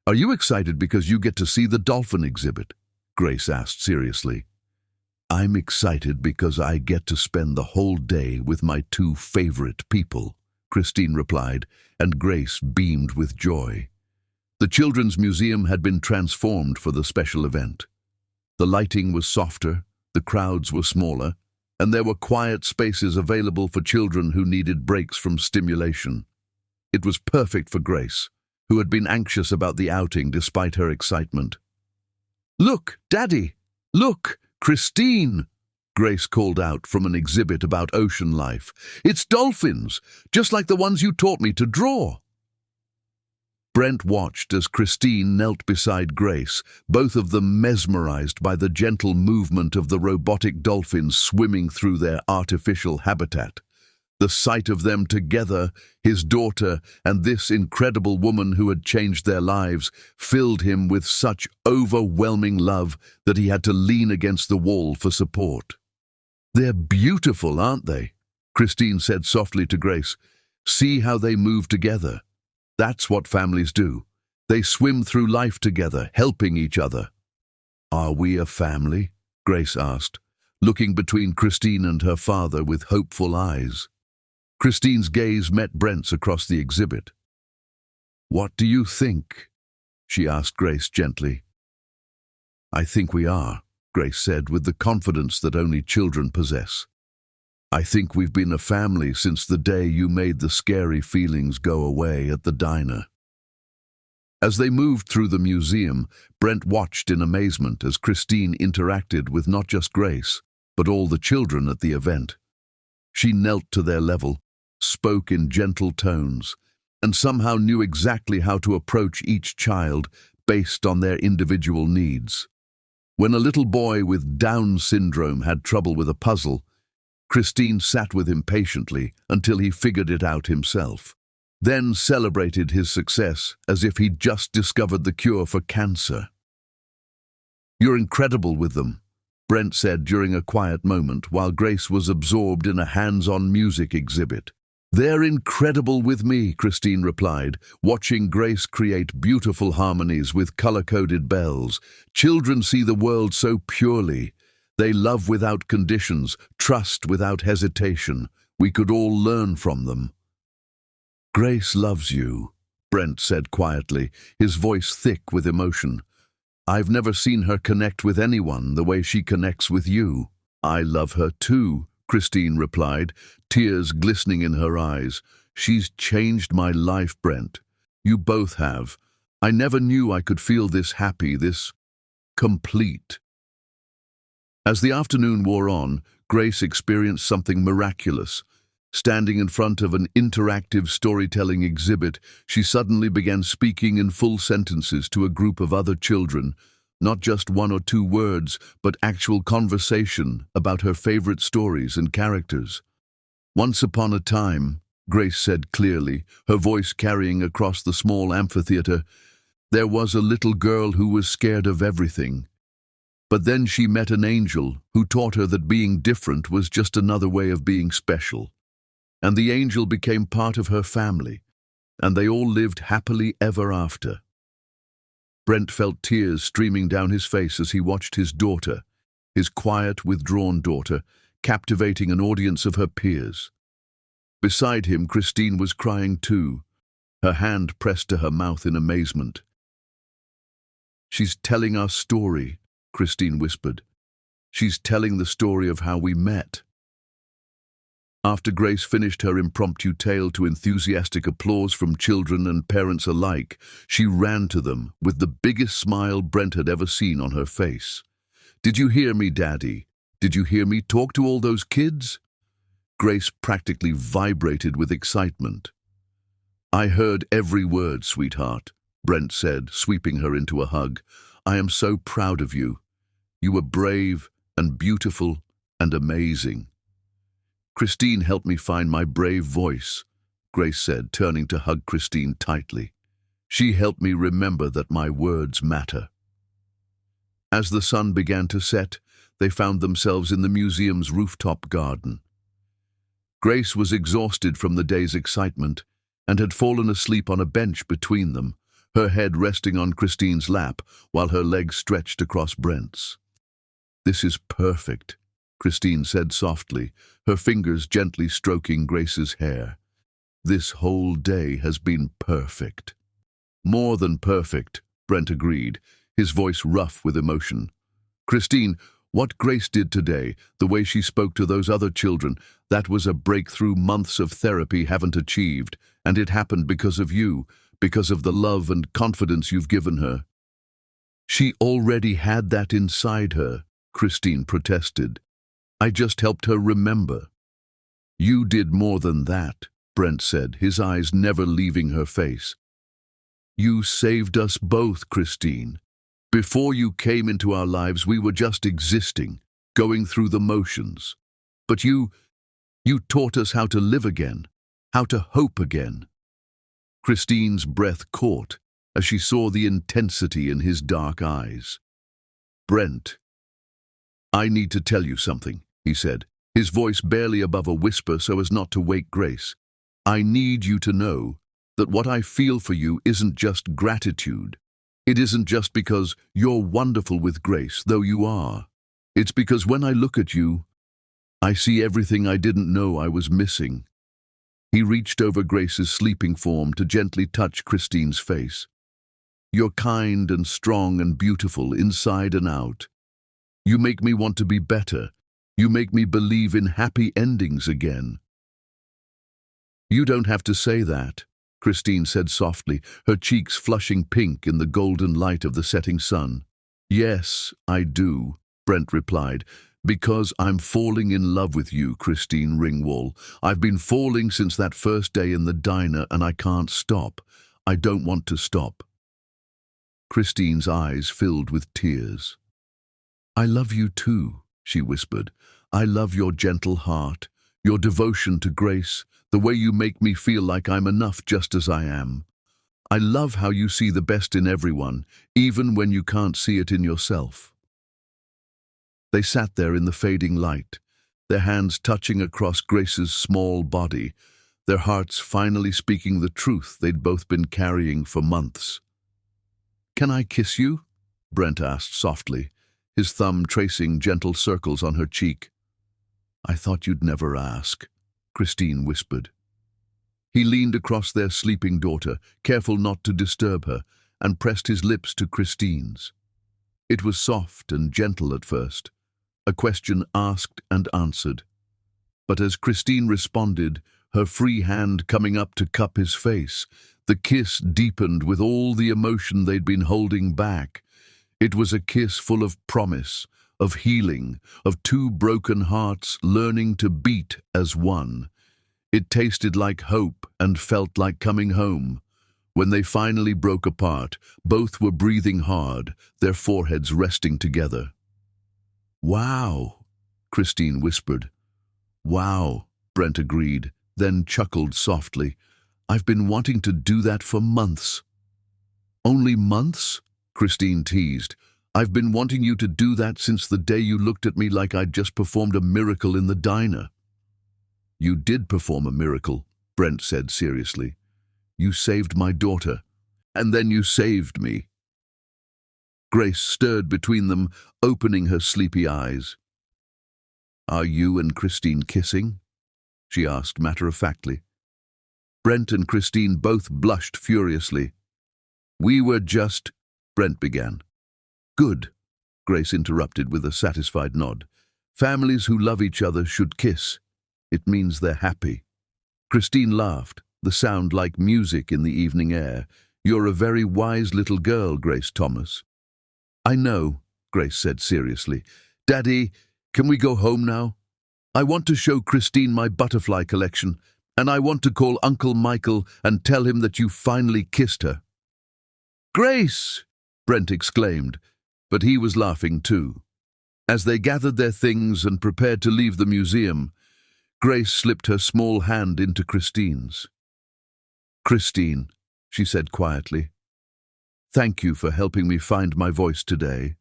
"Are you excited because you get to see the dolphin exhibit?" Grace asked seriously. "I'm excited because I get to spend the whole day with my 2 favorite people," Christine replied, and Grace beamed with joy. The Children's Museum had been transformed for the special event. The lighting was softer, the crowds were smaller, and there were quiet spaces available for children who needed breaks from stimulation. It was perfect for Grace, who had been anxious about the outing despite her excitement. "Look, Daddy! Look! Christine!" Grace called out from an exhibit about ocean life. "It's dolphins, just like the ones you taught me to draw." Brent watched as Christine knelt beside Grace, both of them mesmerized by the gentle movement of the robotic dolphins swimming through their artificial habitat. The sight of them together, his daughter and this incredible woman who had changed their lives, filled him with such overwhelming love that he had to lean against the wall for support. They're beautiful, aren't they? Christine said softly to Grace. See how they move together. That's what families do. They swim through life together, helping each other. Are we a family? Grace asked, looking between Christine and her father with hopeful eyes. Christine's gaze met Brent's across the exhibit. What do you think? She asked Grace gently. I think we are, Grace said with the confidence that only children possess. I think we've been a family since the day you made the scary feelings go away at the diner. As they moved through the museum, Brent watched in amazement as Christine interacted with not just Grace, but all the children at the event. She knelt to their level, spoke in gentle tones, and somehow knew exactly how to approach each child based on their individual needs. When a little boy with Down syndrome had trouble with a puzzle, Christine sat with him patiently until he figured it out himself, then celebrated his success as if he'd just discovered the cure for cancer. You're incredible with them, Brent said during a quiet moment while Grace was absorbed in a hands-on music exhibit. They're incredible with me, Christine replied, watching Grace create beautiful harmonies with color-coded bells. Children see the world so purely. They love without conditions, trust without hesitation. We could all learn from them. Grace loves you, Brent said quietly, his voice thick with emotion. I've never seen her connect with anyone the way she connects with you. I love her too, Christine replied, tears glistening in her eyes. She's changed my life, Brent. You both have. I never knew I could feel this happy, this complete. As the afternoon wore on, Grace experienced something miraculous. Standing in front of an interactive storytelling exhibit, she suddenly began speaking in full sentences to a group of other children, not just one or two words, but actual conversation about her favorite stories and characters. Once upon a time, Grace said clearly, her voice carrying across the small amphitheater, there was a little girl who was scared of everything. But then she met an angel who taught her that being different was just another way of being special. And the angel became part of her family, and they all lived happily ever after. Brent felt tears streaming down his face as he watched his daughter, his quiet, withdrawn daughter, captivating an audience of her peers. Beside him, Christine was crying too, her hand pressed to her mouth in amazement. She's telling our story, Christine whispered. She's telling the story of how we met. After Grace finished her impromptu tale to enthusiastic applause from children and parents alike, she ran to them with the biggest smile Brent had ever seen on her face. Did you hear me, Daddy? Did you hear me talk to all those kids? Grace practically vibrated with excitement. I heard every word, sweetheart, Brent said, sweeping her into a hug. I am so proud of you. You were brave and beautiful and amazing. Christine helped me find my brave voice, Grace said, turning to hug Christine tightly. She helped me remember that my words matter. As the sun began to set, they found themselves in the museum's rooftop garden. Grace was exhausted from the day's excitement and had fallen asleep on a bench between them, her head resting on Christine's lap while her legs stretched across Brent's. This is perfect, Christine said softly, her fingers gently stroking Grace's hair. This whole day has been perfect. More than perfect, Brent agreed, his voice rough with emotion. Christine, what Grace did today, the way she spoke to those other children, that was a breakthrough months of therapy haven't achieved, and it happened because of you, because of the love and confidence you've given her. She already had that inside her, Christine protested. I just helped her remember. You did more than that, Brent said, his eyes never leaving her face. You saved us both, Christine. Before you came into our lives, we were just existing, going through the motions. But you taught us how to live again, how to hope again. Christine's breath caught as she saw the intensity in his dark eyes. Brent, I need to tell you something, he said, his voice barely above a whisper so as not to wake Grace. "I need you to know that what I feel for you isn't just gratitude. It isn't just because you're wonderful with Grace, though you are. It's because when I look at you, I see everything I didn't know I was missing." He reached over Grace's sleeping form to gently touch Christine's face. "You're kind and strong and beautiful inside and out. You make me want to be better. You make me believe in happy endings again." "You don't have to say that," Christine said softly, her cheeks flushing pink in the golden light of the setting sun. "Yes, I do," Brent replied, "because I'm falling in love with you, Christine Ringwall. I've been falling since that first day in the diner, and I can't stop. I don't want to stop." Christine's eyes filled with tears. "I love you too," she whispered. "I love your gentle heart, your devotion to Grace, the way you make me feel like I'm enough just as I am. I love how you see the best in everyone, even when you can't see it in yourself." They sat there in the fading light, their hands touching across Grace's small body, their hearts finally speaking the truth they'd both been carrying for months. "Can I kiss you?" Brent asked softly, his thumb tracing gentle circles on her cheek. "I thought you'd never ask," Christine whispered. He leaned across their sleeping daughter, careful not to disturb her, and pressed his lips to Christine's. It was soft and gentle at first, a question asked and answered. But as Christine responded, her free hand coming up to cup his face, the kiss deepened with all the emotion they'd been holding back. It was a kiss full of promise, of healing, of two broken hearts learning to beat as one. It tasted like hope and felt like coming home. When they finally broke apart, both were breathing hard, their foreheads resting together. "Wow," Christine whispered. "Wow," Brent agreed, then chuckled softly. "I've been wanting to do that for months." "Only months?" Christine teased. "I've been wanting you to do that since the day you looked at me like I'd just performed a miracle in the diner." "You did perform a miracle," Brent said seriously. "You saved my daughter, and then you saved me." Grace stirred between them, opening her sleepy eyes. "Are you and Christine kissing?" she asked matter-of-factly. Brent and Christine both blushed furiously. "We were just—" Brent began. "Good," Grace interrupted with a satisfied nod. "Families who love each other should kiss. It means they're happy." Christine laughed, the sound like music in the evening air. "You're a very wise little girl, Grace Thomas." "I know," Grace said seriously. "Daddy, can we go home now? I want to show Christine my butterfly collection, and I want to call Uncle Michael and tell him that you finally kissed her." "Grace!" Brent exclaimed, but he was laughing too. As they gathered their things and prepared to leave the museum, Grace slipped her small hand into Christine's. "Christine," she said quietly, "thank you for helping me find my voice today."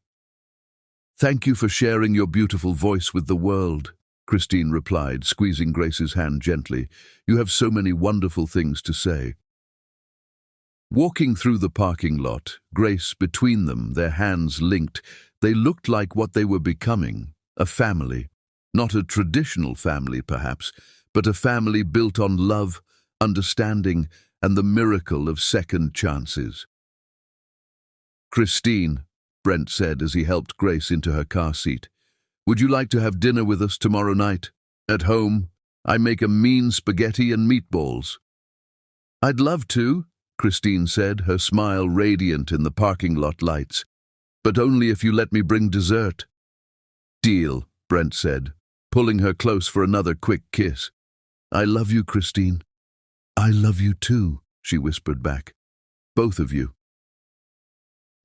"Thank you for sharing your beautiful voice with the world," Christine replied, squeezing Grace's hand gently. "You have so many wonderful things to say." Walking through the parking lot, Grace between them, their hands linked, they looked like what they were becoming, a family. Not a traditional family, perhaps, but a family built on love, understanding, and the miracle of second chances. "Christine," Brent said as he helped Grace into her car seat, "would you like to have dinner with us tomorrow night? At home, I make a mean spaghetti and meatballs." "I'd love to," Christine said, her smile radiant in the parking lot lights. "But only if you let me bring dessert." "Deal," Brent said, pulling her close for another quick kiss. "I love you, Christine." "I love you too," she whispered back. "Both of you."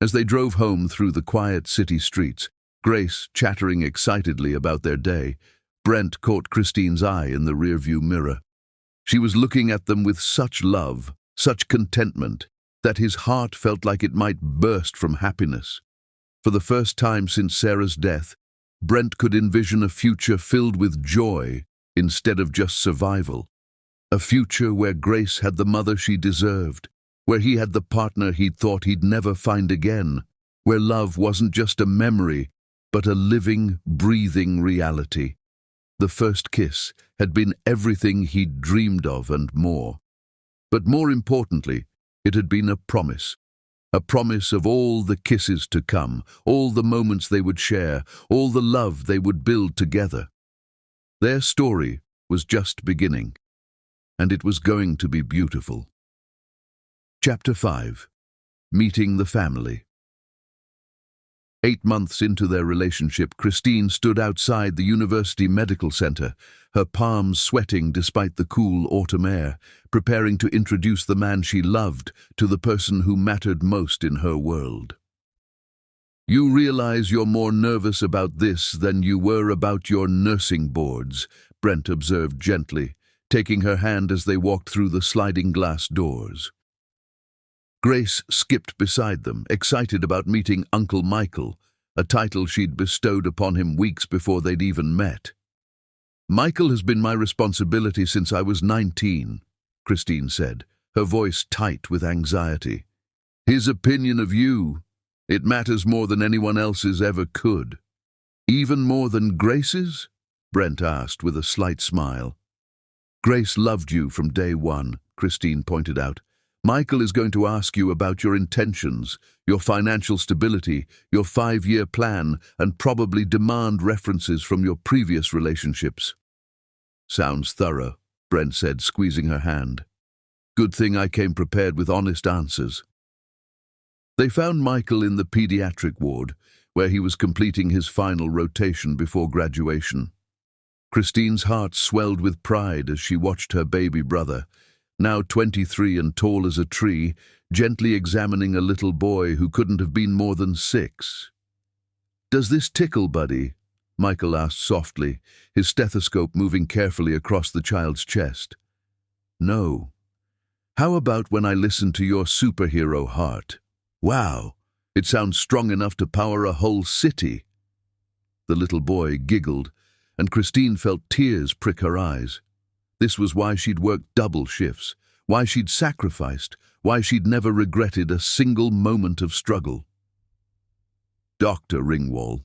As they drove home through the quiet city streets, Grace chattering excitedly about their day, Brent caught Christine's eye in the rearview mirror. She was looking at them with such love, such contentment, that his heart felt like it might burst from happiness. For the first time since Sarah's death, Brent could envision a future filled with joy instead of just survival. A future where Grace had the mother she deserved, where he had the partner he'd thought he'd never find again, where love wasn't just a memory, but a living, breathing reality. The first kiss had been everything he'd dreamed of and more. But more importantly, it had been a promise of all the kisses to come, all the moments they would share, all the love they would build together. Their story was just beginning, and it was going to be beautiful. Chapter 5. Meeting the Family. 8 months into their relationship, Christine stood outside the university medical center, her palms sweating despite the cool autumn air, preparing to introduce the man she loved to the person who mattered most in her world. "You realize you're more nervous about this than you were about your nursing boards," Brent observed gently, taking her hand as they walked through the sliding glass doors. Grace skipped beside them, excited about meeting Uncle Michael, a title she'd bestowed upon him weeks before they'd even met. "Michael has been my responsibility since I was 19, Christine said, her voice tight with anxiety. "His opinion of you, it matters more than anyone else's ever could." "Even more than Grace's?" Brent asked with a slight smile. "Grace loved you from day one," Christine pointed out. "Michael is going to ask you about your intentions, your financial stability, your 5-year plan, and probably demand references from your previous relationships." "Sounds thorough," Brent said, squeezing her hand. "Good thing I came prepared with honest answers." They found Michael in the pediatric ward, where he was completing his final rotation before graduation. Christine's heart swelled with pride as she watched her baby brother, now 23 and tall as a tree, gently examining a little boy who couldn't have been more than 6. "Does this tickle, buddy?" Michael asked softly, his stethoscope moving carefully across the child's chest. "No. How about when I listen to your superhero heart? Wow, it sounds strong enough to power a whole city." The little boy giggled, and Christine felt tears prick her eyes. This was why she'd worked double shifts, why she'd sacrificed, why she'd never regretted a single moment of struggle. "Dr. Ringwall,"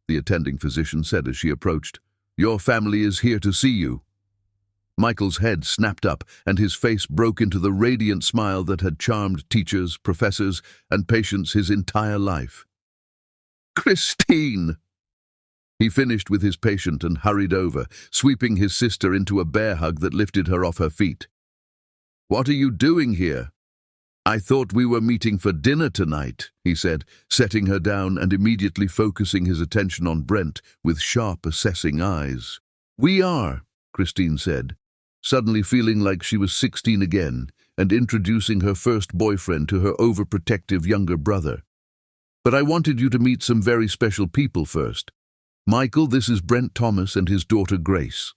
the attending physician said as she approached, "your family is here to see you." Michael's head snapped up, and his face broke into the radiant smile that had charmed teachers, professors, and patients his entire life. "Christine!" He finished with his patient and hurried over, sweeping his sister into a bear hug that lifted her off her feet. "What are you doing here?" "I thought we were meeting for dinner tonight," he said, setting her down and immediately focusing his attention on Brent with sharp, assessing eyes. "We are," Christine said, suddenly feeling like she was 16 again and introducing her first boyfriend to her overprotective younger brother. "But I wanted you to meet some very special people first. Michael, this is Brent Thomas and his daughter Grace."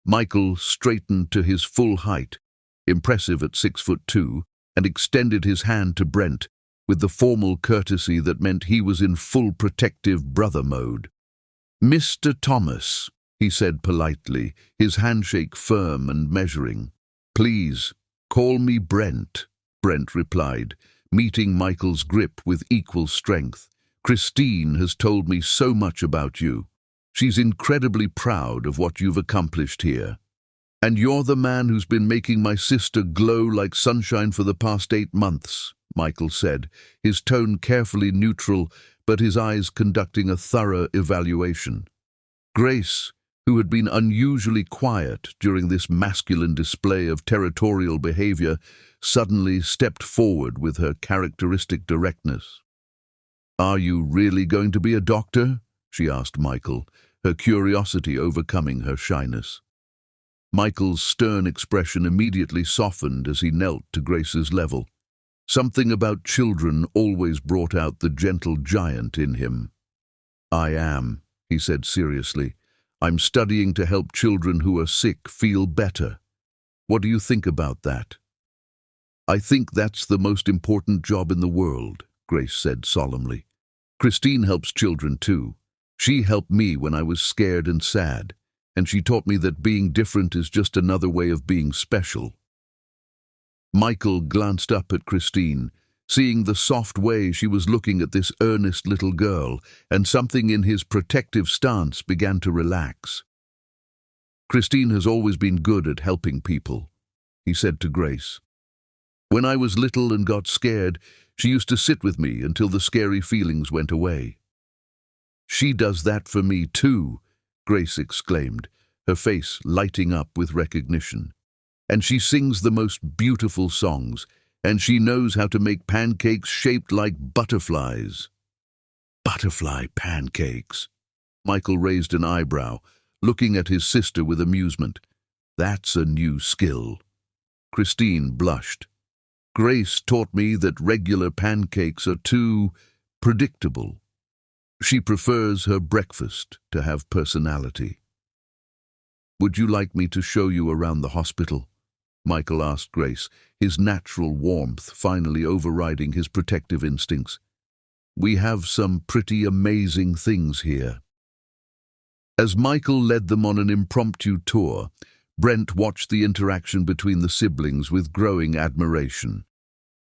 Michael straightened to his full height, impressive at 6'2", and extended his hand to Brent with the formal courtesy that meant he was in full protective brother mode. "Mr. Thomas," he said politely, his handshake firm and measuring. "Please, call me Brent," Brent replied, meeting Michael's grip with equal strength. "Christine has told me so much about you. She's incredibly proud of what you've accomplished here. And you're the man who's been making my sister glow like sunshine for the past 8 months, Michael said, his tone carefully neutral, but his eyes conducting a thorough evaluation. Grace, who had been unusually quiet during this masculine display of territorial behavior, suddenly stepped forward with her characteristic directness. "Are you really going to be a doctor?" she asked Michael, her curiosity overcoming her shyness. Michael's stern expression immediately softened as he knelt to Grace's level. Something about children always brought out the gentle giant in him. "I am," he said seriously. "I'm studying to help children who are sick feel better. What do you think about that?" "I think that's the most important job in the world," Grace said solemnly. "Christine helps children too, She helped me when I was scared and sad, and she taught me that being different is just another way of being special." Michael glanced up at Christine, seeing the soft way she was looking at this earnest little girl, and something in his protective stance began to relax. "Christine has always been good at helping people," he said to Grace. "When I was little and got scared, she used to sit with me until the scary feelings went away." "She does that for me too," Grace exclaimed, her face lighting up with recognition. "And she sings the most beautiful songs, and she knows how to make pancakes shaped like butterflies." "Butterfly pancakes?" Michael raised an eyebrow, looking at his sister with amusement. "That's a new skill." Christine blushed. "Grace taught me that regular pancakes are too predictable. She prefers her breakfast to have personality." "Would you like me to show you around the hospital?" Michael asked Grace, his natural warmth finally overriding his protective instincts. "We have some pretty amazing things here." As Michael led them on an impromptu tour, Brent watched the interaction between the siblings with growing admiration.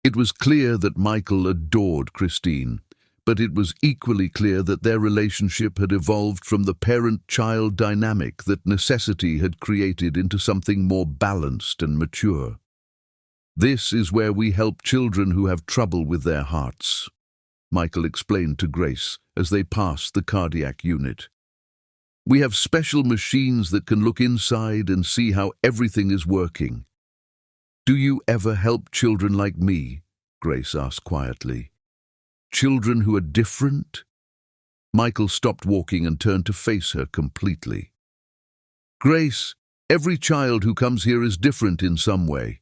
It was clear that Michael adored Christine, but it was equally clear that their relationship had evolved from the parent-child dynamic that necessity had created into something more balanced and mature. "This is where we help children who have trouble with their hearts," Michael explained to Grace as they passed the cardiac unit. "We have special machines that can look inside and see how everything is working." "Do you ever help children like me?" Grace asked quietly. "Children who are different?" Michael stopped walking and turned to face her completely. "Grace, every child who comes here is different in some way.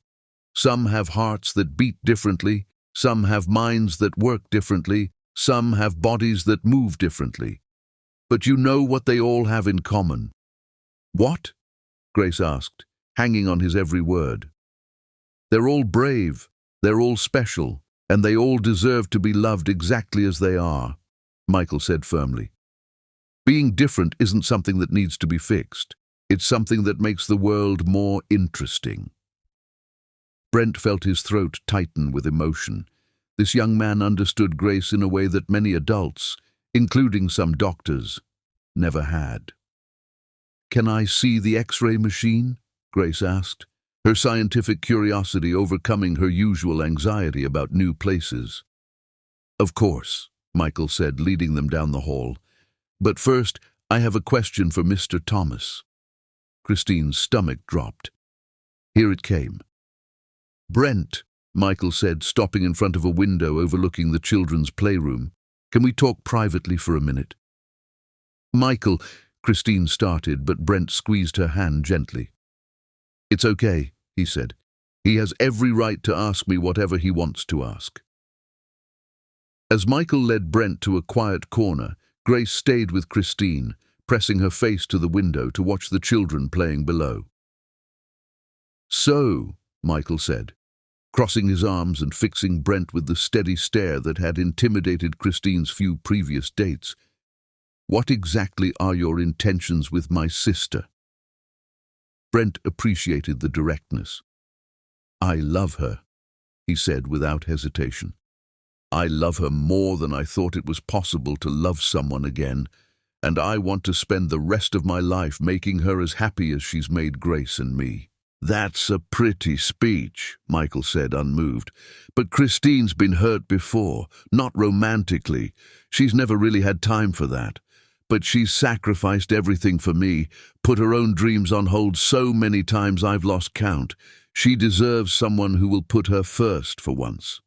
Some have hearts that beat differently, some have minds that work differently, some have bodies that move differently. But you know what they all have in common." "What?" Grace asked, hanging on his every word. "They're all brave, they're all special, and they all deserve to be loved exactly as they are," Michael said firmly. "Being different isn't something that needs to be fixed. It's something that makes the world more interesting." Brent felt his throat tighten with emotion. This young man understood Grace in a way that many adults, including some doctors, never had. "Can I see the X-ray machine?" Grace asked, her scientific curiosity overcoming her usual anxiety about new places. "Of course," Michael said, leading them down the hall. "But first, I have a question for Mr. Thomas." Christine's stomach dropped. Here it came. "Brent," Michael said, stopping in front of a window overlooking the children's playroom, "can we talk privately for a minute?" "Michael," Christine started, but Brent squeezed her hand gently. "It's okay," he said. "He has every right to ask me whatever he wants to ask." As Michael led Brent to a quiet corner, Grace stayed with Christine, pressing her face to the window to watch the children playing below. "So," Michael said, crossing his arms and fixing Brent with the steady stare that had intimidated Christine's few previous dates, "what exactly are your intentions with my sister?" Brent appreciated the directness. "I love her," he said without hesitation. "I love her more than I thought it was possible to love someone again, and I want to spend the rest of my life making her as happy as she's made Grace and me." "That's a pretty speech," Michael said, unmoved. "But Christine's been hurt before, not romantically. She's never really had time for that. But she's sacrificed everything for me, put her own dreams on hold so many times I've lost count. She deserves someone who will put her first for once."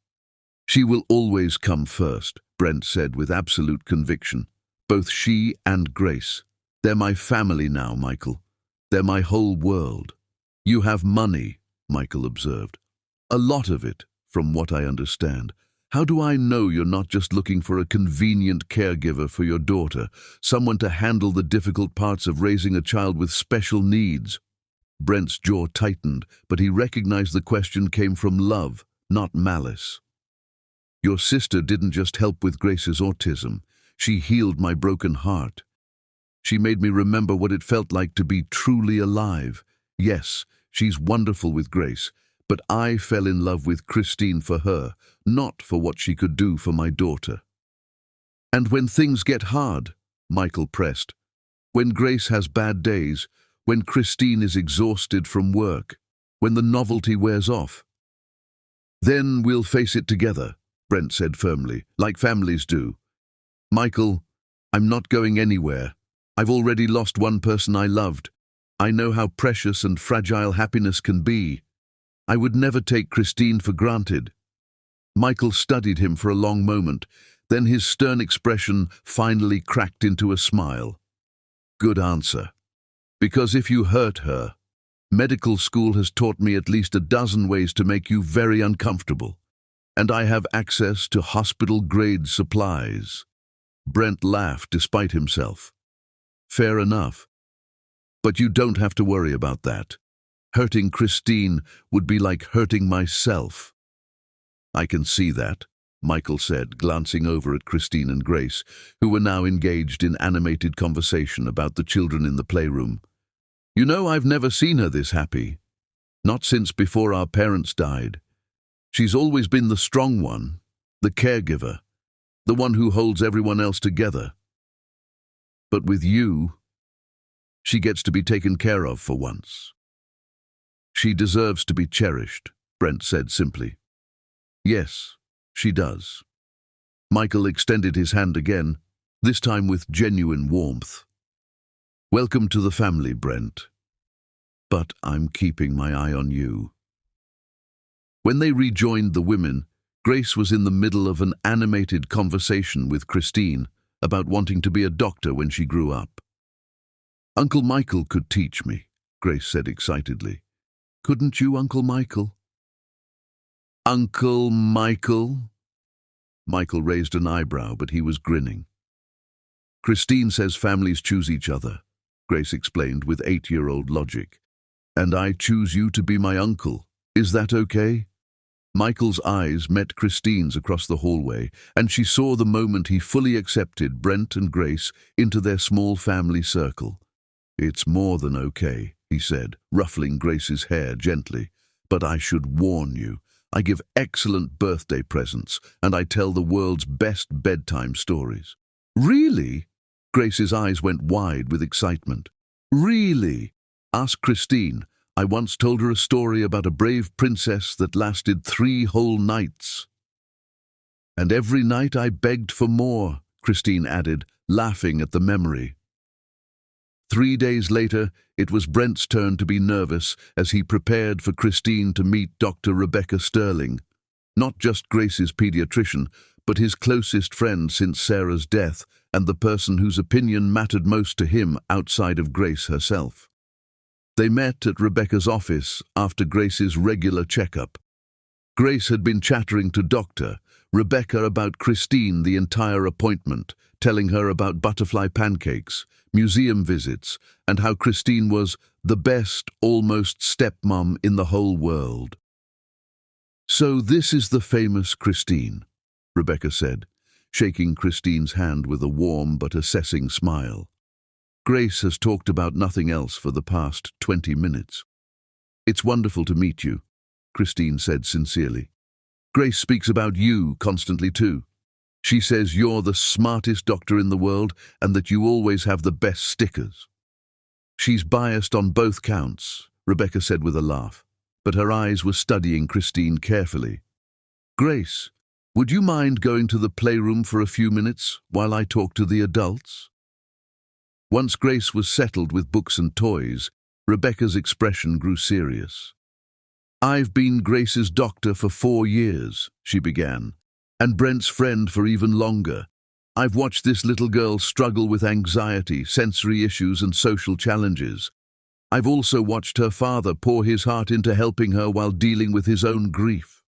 "She will always come first," Brent said with absolute conviction. "Both she and Grace. They're my family now, Michael. They're my whole world." "You have money," Michael observed. "A lot of it, from what I understand. How do I know you're not just looking for a convenient caregiver for your daughter, someone to handle the difficult parts of raising a child with special needs?" Brent's jaw tightened, but he recognized the question came from love, not malice. "Your sister didn't just help with Grace's autism. She healed my broken heart. She made me remember what it felt like to be truly alive. Yes, she's wonderful with Grace, but I fell in love with Christine for her, not for what she could do for my daughter. And when things get hard, Michael pressed, when Grace has bad days, when Christine is exhausted from work, when the novelty wears off, then we'll face it together, Brent said firmly, like families do. Michael, I'm not going anywhere. I've already lost one person I loved. I know how precious and fragile happiness can be. I would never take Christine for granted. Michael studied him for a long moment, then his stern expression finally cracked into a smile. Good answer. Because if you hurt her, medical school has taught me at least a dozen ways to make you very uncomfortable, and I have access to hospital-grade supplies. Brent laughed despite himself. Fair enough. But you don't have to worry about that. Hurting Christine would be like hurting myself. I can see that, Michael said, glancing over at Christine and Grace, who were now engaged in animated conversation about the children in the playroom. You know, I've never seen her this happy. Not since before our parents died. She's always been the strong one, the caregiver, the one who holds everyone else together. But with you, she gets to be taken care of for once. She deserves to be cherished, Brent said simply. Yes, she does. Michael extended his hand again, this time with genuine warmth. Welcome to the family, Brent. But I'm keeping my eye on you. When they rejoined the women, Grace was in the middle of an animated conversation with Christine about wanting to be a doctor when she grew up. Uncle Michael could teach me, Grace said excitedly. Couldn't you, Uncle Michael? Uncle Michael? Michael raised an eyebrow, but he was grinning. Christine says families choose each other, Grace explained with 8-year-old logic. And I choose you to be my uncle. Is that okay? Michael's eyes met Christine's across the hallway, and she saw the moment he fully accepted Brent and Grace into their small family circle. It's more than okay, he said, ruffling Grace's hair gently. But I should warn you, I give excellent birthday presents, and I tell the world's best bedtime stories. Really? Grace's eyes went wide with excitement. Really? Ask Christine. I once told her a story about a brave princess that lasted 3 whole nights. And every night I begged for more, Christine added, laughing at the memory. 3 days later, it was Brent's turn to be nervous as he prepared for Christine to meet Dr. Rebecca Sterling, not just Grace's pediatrician, but his closest friend since Sarah's death and the person whose opinion mattered most to him outside of Grace herself. They met at Rebecca's office after Grace's regular checkup. Grace had been chattering to Dr. Rebecca about Christine the entire appointment, telling her about butterfly pancakes, museum visits, and how Christine was the best, almost stepmom in the whole world. So this is the famous Christine, Rebecca said, shaking Christine's hand with a warm but assessing smile. Grace has talked about nothing else for the past 20 minutes. It's wonderful to meet you, Christine said sincerely. Grace speaks about you constantly too. She says you're the smartest doctor in the world and that you always have the best stickers. She's biased on both counts, Rebecca said with a laugh, but her eyes were studying Christine carefully. Grace, would you mind going to the playroom for a few minutes while I talk to the adults? Once Grace was settled with books and toys, Rebecca's expression grew serious. I've been Grace's doctor for 4 years, she began, and Brent's friend for even longer. I've watched this little girl struggle with anxiety, sensory issues, and social challenges. I've also watched her father pour his heart into helping her while dealing with his own grief.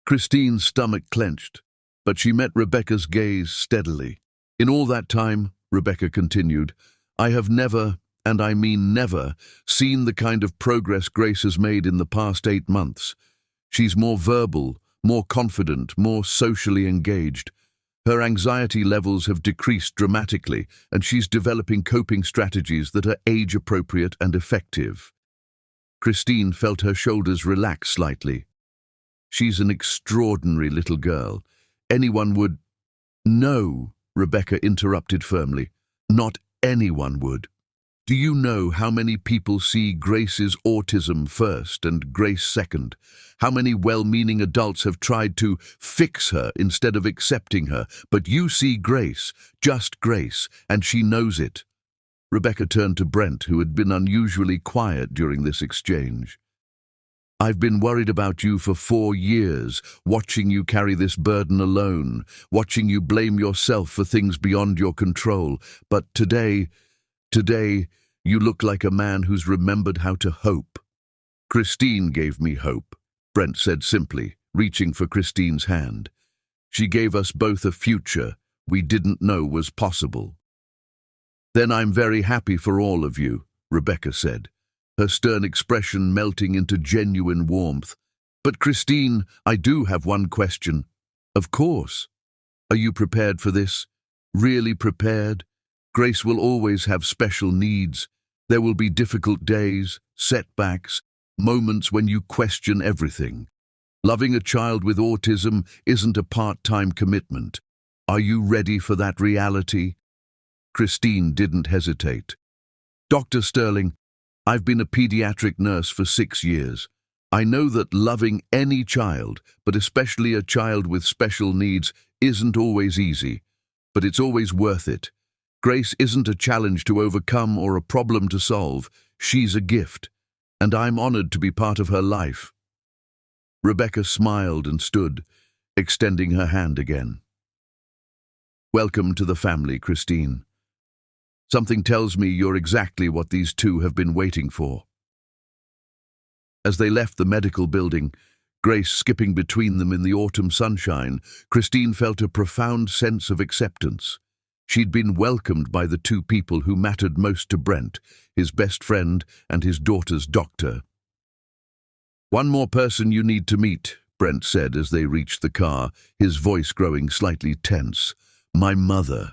Christine's stomach clenched, but she met Rebecca's gaze steadily. In all that time, Rebecca continued, I have never, and I mean never, seen the kind of progress Grace has made in the past 8 months. She's more verbal, more confident, more socially engaged. Her anxiety levels have decreased dramatically, and she's developing coping strategies that are age-appropriate and effective. Christine felt her shoulders relax slightly. She's an extraordinary little girl. Anyone would... No, Rebecca interrupted firmly. Not anyone would. Do you know how many people see Grace's autism first and Grace second? How many well-meaning adults have tried to fix her instead of accepting her? But you see Grace, just Grace, and she knows it. Rebecca turned to Brent, who had been unusually quiet during this exchange. I've been worried about you for 4 years, watching you carry this burden alone, watching you blame yourself for things beyond your control. But today, you look like a man who's remembered how to hope. Christine gave me hope, Brent said simply, reaching for Christine's hand. She gave us both a future we didn't know was possible. Then I'm very happy for all of you, Rebecca said, her stern expression melting into genuine warmth. But Christine, I do have one question. Of course. Are you prepared for this? Really prepared? Grace will always have special needs. There will be difficult days, setbacks, moments when you question everything. Loving a child with autism isn't a part-time commitment. Are you ready for that reality? Christine didn't hesitate. Dr. Sterling, I've been a pediatric nurse for 6 years. I know that loving any child, but especially a child with special needs, isn't always easy, but it's always worth it. Grace isn't a challenge to overcome or a problem to solve. She's a gift, and I'm honored to be part of her life. Rebecca smiled and stood, extending her hand again. Welcome to the family, Christine. Something tells me you're exactly what these two have been waiting for. As they left the medical building, Grace skipping between them in the autumn sunshine, Christine felt a profound sense of acceptance. She'd been welcomed by the two people who mattered most to Brent, his best friend and his daughter's doctor. One more person you need to meet, Brent said as they reached the car, his voice growing slightly tense. My mother.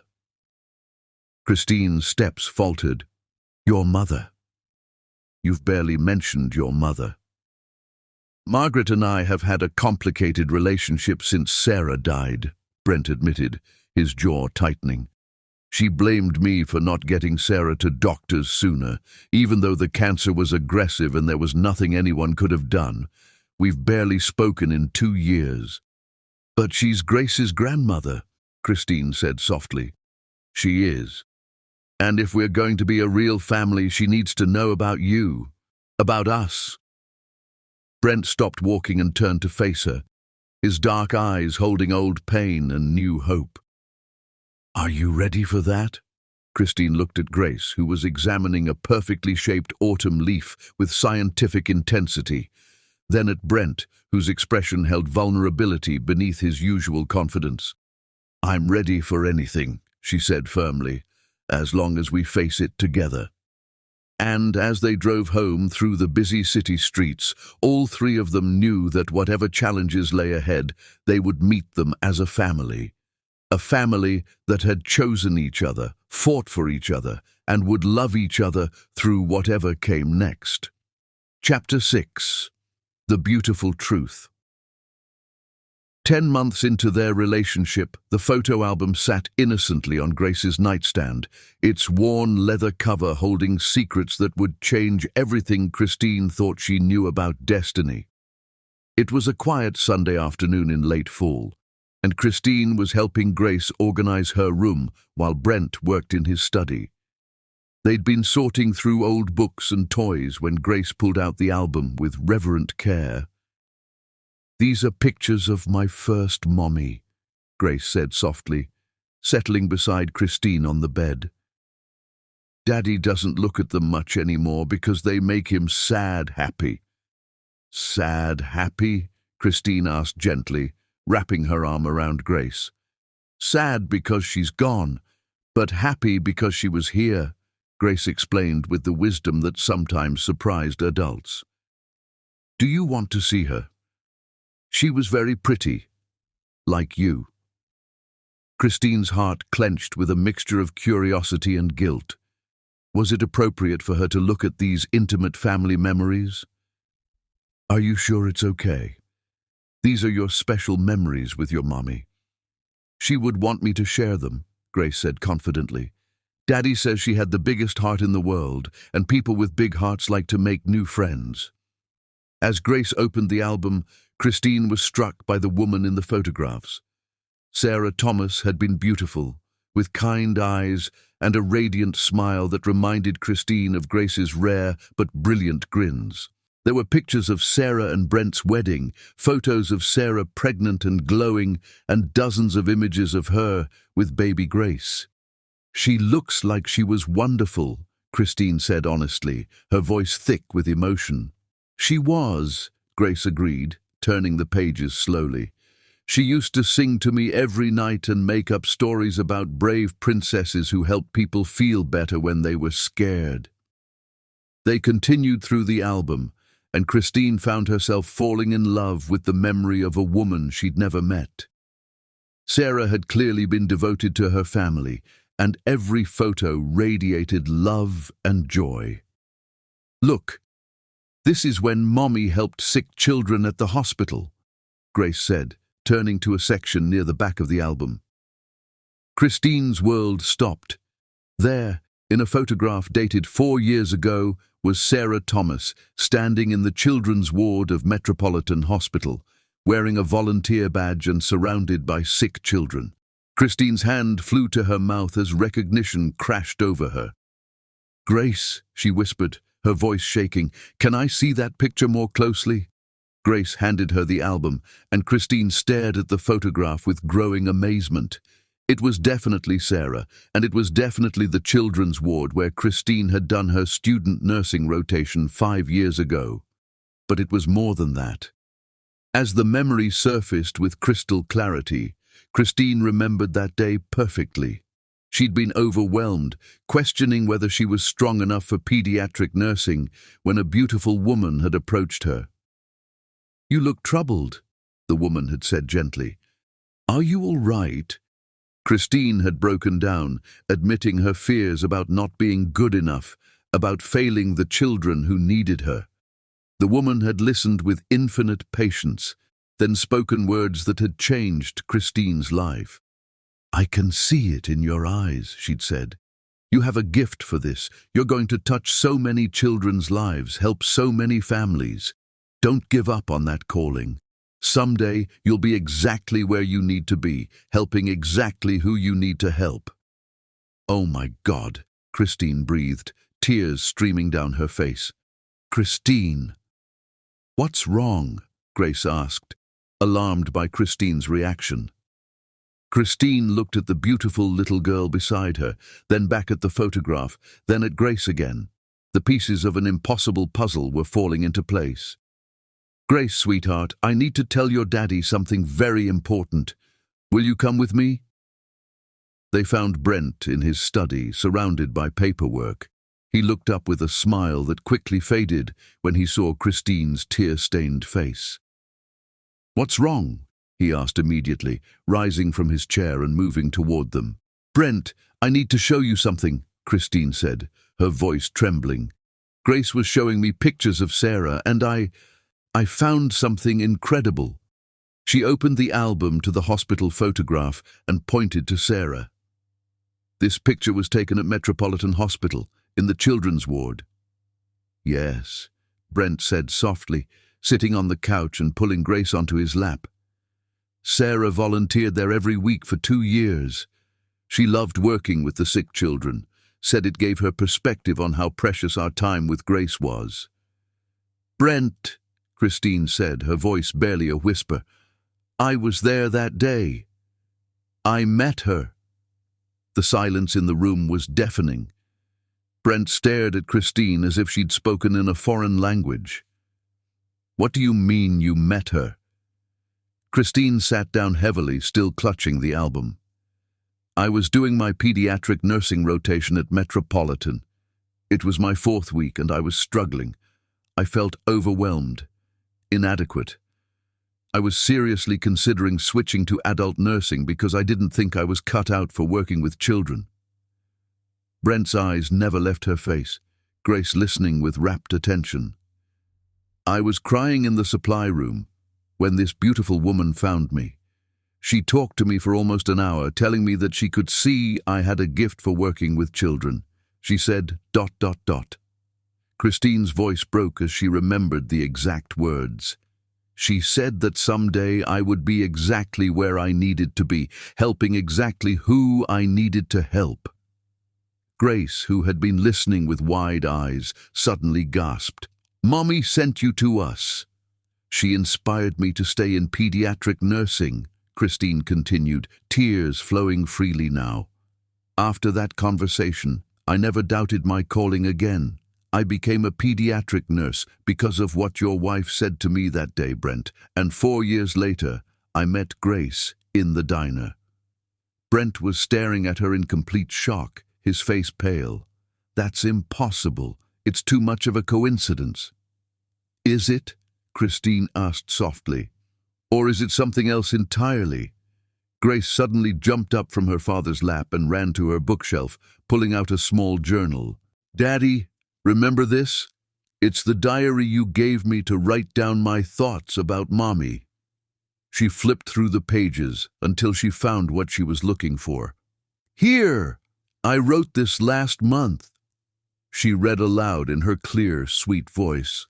Christine's steps faltered. Your mother? You've barely mentioned your mother. Margaret and I have had a complicated relationship since Sarah died, Brent admitted, his jaw tightening. She blamed me for not getting Sarah to doctors sooner, even though the cancer was aggressive and there was nothing anyone could have done. We've barely spoken in 2 years. But she's Grace's grandmother, Christine said softly. She is. And if we're going to be a real family, she needs to know about you, about us. Brent stopped walking and turned to face her, his dark eyes holding old pain and new hope. Are you ready for that? Christine looked at Grace, who was examining a perfectly shaped autumn leaf with scientific intensity, then at Brent, whose expression held vulnerability beneath his usual confidence. I'm ready for anything, she said firmly, as long as we face it together. And as they drove home through the busy city streets, all three of them knew that whatever challenges lay ahead, they would meet them as a family. A family that had chosen each other, fought for each other, and would love each other through whatever came next. Chapter 6. The Beautiful Truth. 10 months into their relationship, the photo album sat innocently on Grace's nightstand, its worn leather cover holding secrets that would change everything Christine thought she knew about destiny. It was a quiet Sunday afternoon in late fall, and Christine was helping Grace organize her room while Brent worked in his study. They'd been sorting through old books and toys when Grace pulled out the album with reverent care. These are pictures of my first mommy, Grace said softly, settling beside Christine on the bed. Daddy doesn't look at them much anymore because they make him sad happy. Sad happy? Christine asked gently, wrapping her arm around Grace. Sad because she's gone, but happy because she was here, Grace explained with the wisdom that sometimes surprised adults. Do you want to see her? She was very pretty, like you. Christine's heart clenched with a mixture of curiosity and guilt. Was it appropriate for her to look at these intimate family memories? "Are you sure it's okay? These are your special memories with your mommy." "She would want me to share them," Grace said confidently. "Daddy says she had the biggest heart in the world, and people with big hearts like to make new friends." As Grace opened the album, Christine was struck by the woman in the photographs. Sarah Thomas had been beautiful, with kind eyes and a radiant smile that reminded Christine of Grace's rare but brilliant grins. There were pictures of Sarah and Brent's wedding, photos of Sarah pregnant and glowing, and dozens of images of her with baby Grace. "She looks like she was wonderful," Christine said honestly, her voice thick with emotion. "She was," Grace agreed, turning the pages slowly. "She used to sing to me every night and make up stories about brave princesses who helped people feel better when they were scared." They continued through the album, and Christine found herself falling in love with the memory of a woman she'd never met. Sarah had clearly been devoted to her family, and every photo radiated love and joy. "Look, this is when Mommy helped sick children at the hospital," Grace said, turning to a section near the back of the album. Christine's world stopped. There, in a photograph dated 4 years ago, was Sarah Thomas, standing in the children's ward of Metropolitan Hospital, wearing a volunteer badge and surrounded by sick children. Christine's hand flew to her mouth as recognition crashed over her. "Grace," she whispered, her voice shaking, "can I see that picture more closely?" Grace handed her the album, and Christine stared at the photograph with growing amazement. It was definitely Sarah, and it was definitely the children's ward where Christine had done her student nursing rotation 5 years ago. But it was more than that. As the memory surfaced with crystal clarity, Christine remembered that day perfectly. She'd been overwhelmed, questioning whether she was strong enough for pediatric nursing, when a beautiful woman had approached her. "You look troubled," the woman had said gently. "Are you all right?" Christine had broken down, admitting her fears about not being good enough, about failing the children who needed her. The woman had listened with infinite patience, then spoken words that had changed Christine's life. "I can see it in your eyes," she'd said. "You have a gift for this. You're going to touch so many children's lives, help so many families. Don't give up on that calling. Someday you'll be exactly where you need to be, helping exactly who you need to help." "Oh my God," Christine breathed, tears streaming down her face. "Christine." "What's wrong?" Grace asked, alarmed by Christine's reaction. Christine looked at the beautiful little girl beside her, then back at the photograph, then at Grace again. The pieces of an impossible puzzle were falling into place. "Grace, sweetheart, I need to tell your daddy something very important. Will you come with me?" They found Brent in his study, surrounded by paperwork. He looked up with a smile that quickly faded when he saw Christine's tear-stained face. "What's wrong?" he asked immediately, rising from his chair and moving toward them. "Brent, I need to show you something," Christine said, her voice trembling. "Grace was showing me pictures of Sarah, and I found something incredible." She opened the album to the hospital photograph and pointed to Sarah. "This picture was taken at Metropolitan Hospital, in the children's ward." "Yes," Brent said softly, sitting on the couch and pulling Grace onto his lap. "Sarah volunteered there every week for 2 years. She loved working with the sick children, said it gave her perspective on how precious our time with Grace was." "Brent," Christine said, her voice barely a whisper, "I was there that day. I met her." The silence in the room was deafening. Brent stared at Christine as if she'd spoken in a foreign language. "What do you mean you met her?" Christine sat down heavily, still clutching the album. "I was doing my pediatric nursing rotation at Metropolitan. It was my 4th week and I was struggling. I felt overwhelmed, inadequate. I was seriously considering switching to adult nursing because I didn't think I was cut out for working with children. Brent's eyes never left her face, Grace listening with rapt attention. I was crying in the supply room when this beautiful woman found me. She talked to me for almost an hour, telling me that she could see I had a gift for working with children. She said, ... Christine's voice broke as she remembered the exact words. She said that someday I would be exactly where I needed to be, helping exactly who I needed to help. Grace, who had been listening with wide eyes, suddenly gasped, "Mommy sent you to us." "She inspired me to stay in pediatric nursing," Christine continued, tears flowing freely now. "After that conversation, I never doubted my calling again. I became a pediatric nurse because of what your wife said to me that day, Brent, and 4 years later, I met Grace in the diner." Brent was staring at her in complete shock, his face pale. "That's impossible. It's too much of a coincidence." "Is it?" Christine asked softly. "Or is it something else entirely?" Grace suddenly jumped up from her father's lap and ran to her bookshelf, pulling out a small journal. "Daddy, remember this? It's the diary you gave me to write down my thoughts about Mommy." She flipped through the pages until she found what she was looking for. "Here! I wrote this last month." She read aloud in her clear, sweet voice.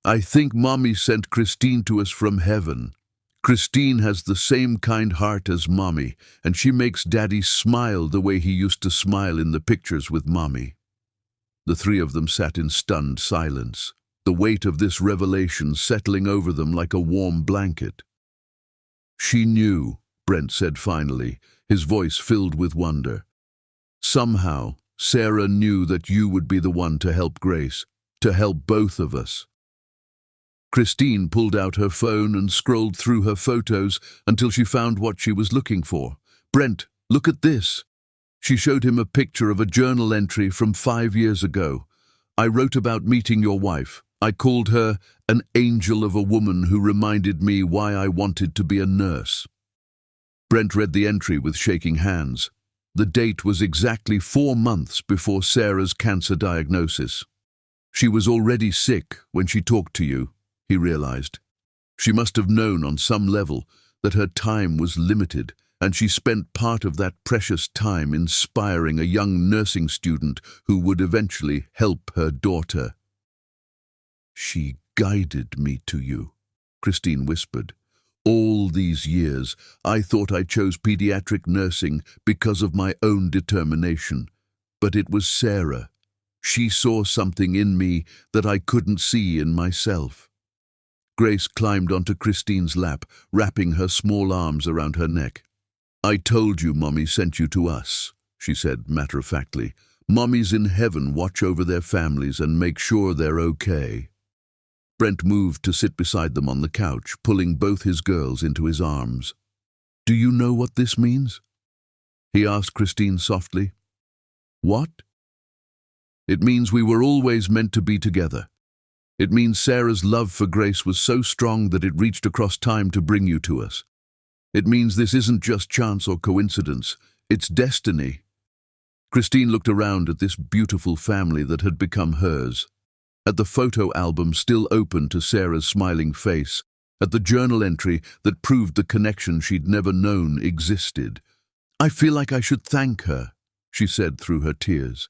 "I think Mommy sent Christine to us from heaven. Christine has the same kind heart as Mommy, and she makes Daddy smile the way he used to smile in the pictures with Mommy." The three of them sat in stunned silence, the weight of this revelation settling over them like a warm blanket. "She knew," Brent said finally, his voice filled with wonder. "Somehow, Sarah knew that you would be the one to help Grace, to help both of us." Christine pulled out her phone and scrolled through her photos until she found what she was looking for. "Brent, look at this." She showed him a picture of a journal entry from 5 years ago. "I wrote about meeting your wife. I called her an angel of a woman who reminded me why I wanted to be a nurse." Brent read the entry with shaking hands. The date was exactly 4 months before Sarah's cancer diagnosis. "She was already sick when she talked to you," he realized. "She must have known on some level that her time was limited, and she spent part of that precious time inspiring a young nursing student who would eventually help her daughter." "She guided me to you," Christine whispered. "All these years, I thought I chose pediatric nursing because of my own determination. But it was Sarah. She saw something in me that I couldn't see in myself." Grace climbed onto Christine's lap, wrapping her small arms around her neck. "I told you Mommy sent you to us," she said matter-of-factly. "Mommies in heaven watch over their families and make sure they're okay." Brent moved to sit beside them on the couch, pulling both his girls into his arms. "Do you know what this means?" he asked Christine softly. "What?" "It means we were always meant to be together. It means Sarah's love for Grace was so strong that it reached across time to bring you to us. It means this isn't just chance or coincidence, it's destiny." Christine looked around at this beautiful family that had become hers, at the photo album still open to Sarah's smiling face, at the journal entry that proved the connection she'd never known existed. "I feel like I should thank her," she said through her tears.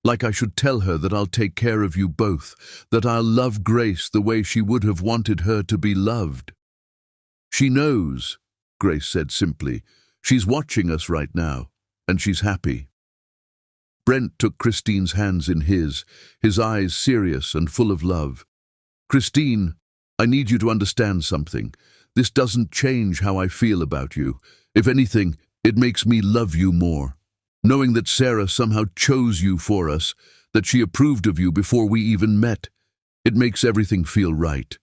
"Like I should tell her that I'll take care of you both, that I'll love Grace the way she would have wanted her to be loved." "She knows," Grace said simply. "She's watching us right now, and she's happy." Brent took Christine's hands in his eyes serious and full of love. "Christine, I need you to understand something. This doesn't change how I feel about you. If anything, it makes me love you more. Knowing that Sarah somehow chose you for us, that she approved of you before we even met, it makes everything feel right."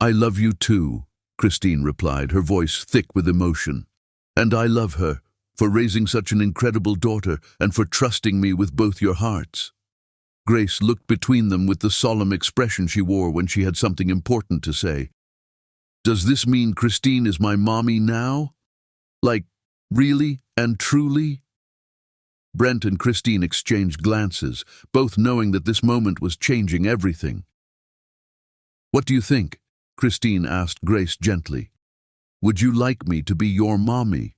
"I love you too," Christine replied, her voice thick with emotion. "And I love her, for raising such an incredible daughter and for trusting me with both your hearts." Grace looked between them with the solemn expression she wore when she had something important to say. Does this mean Christine is my mommy now? Like, really and truly? Brent and Christine exchanged glances, both knowing that this moment was changing everything. What do you think? Christine asked Grace gently. Would you like me to be your mommy?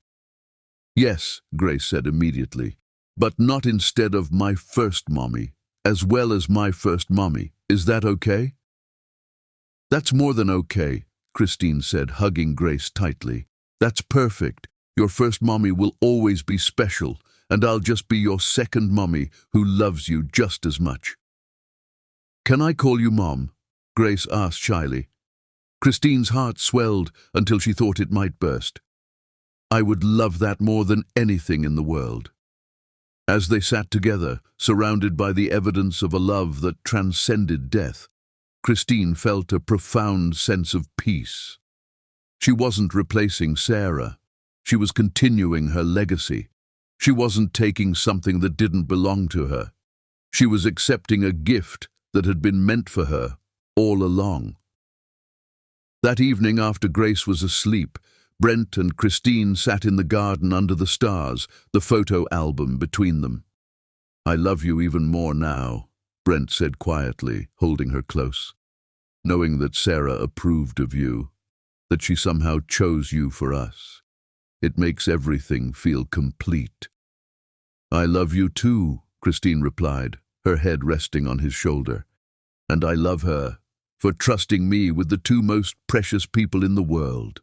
Yes, Grace said immediately, but not instead of my first mommy, as well as my first mommy. Is that okay? That's more than okay, Christine said, hugging Grace tightly. That's perfect. Your first mommy will always be special, and I'll just be your second mommy who loves you just as much. Can I call you Mom? Grace asked shyly. Christine's heart swelled until she thought it might burst. I would love that more than anything in the world. As they sat together, surrounded by the evidence of a love that transcended death, Christine felt a profound sense of peace. She wasn't replacing Sarah. She was continuing her legacy. She wasn't taking something that didn't belong to her. She was accepting a gift that had been meant for her all along. That evening, after Grace was asleep, Brent and Christine sat in the garden under the stars, the photo album between them. I love you even more now, Brent said quietly, holding her close. Knowing that Sarah approved of you, that she somehow chose you for us. It makes everything feel complete. I love you too, Christine replied, her head resting on his shoulder. And I love her for trusting me with the two most precious people in the world.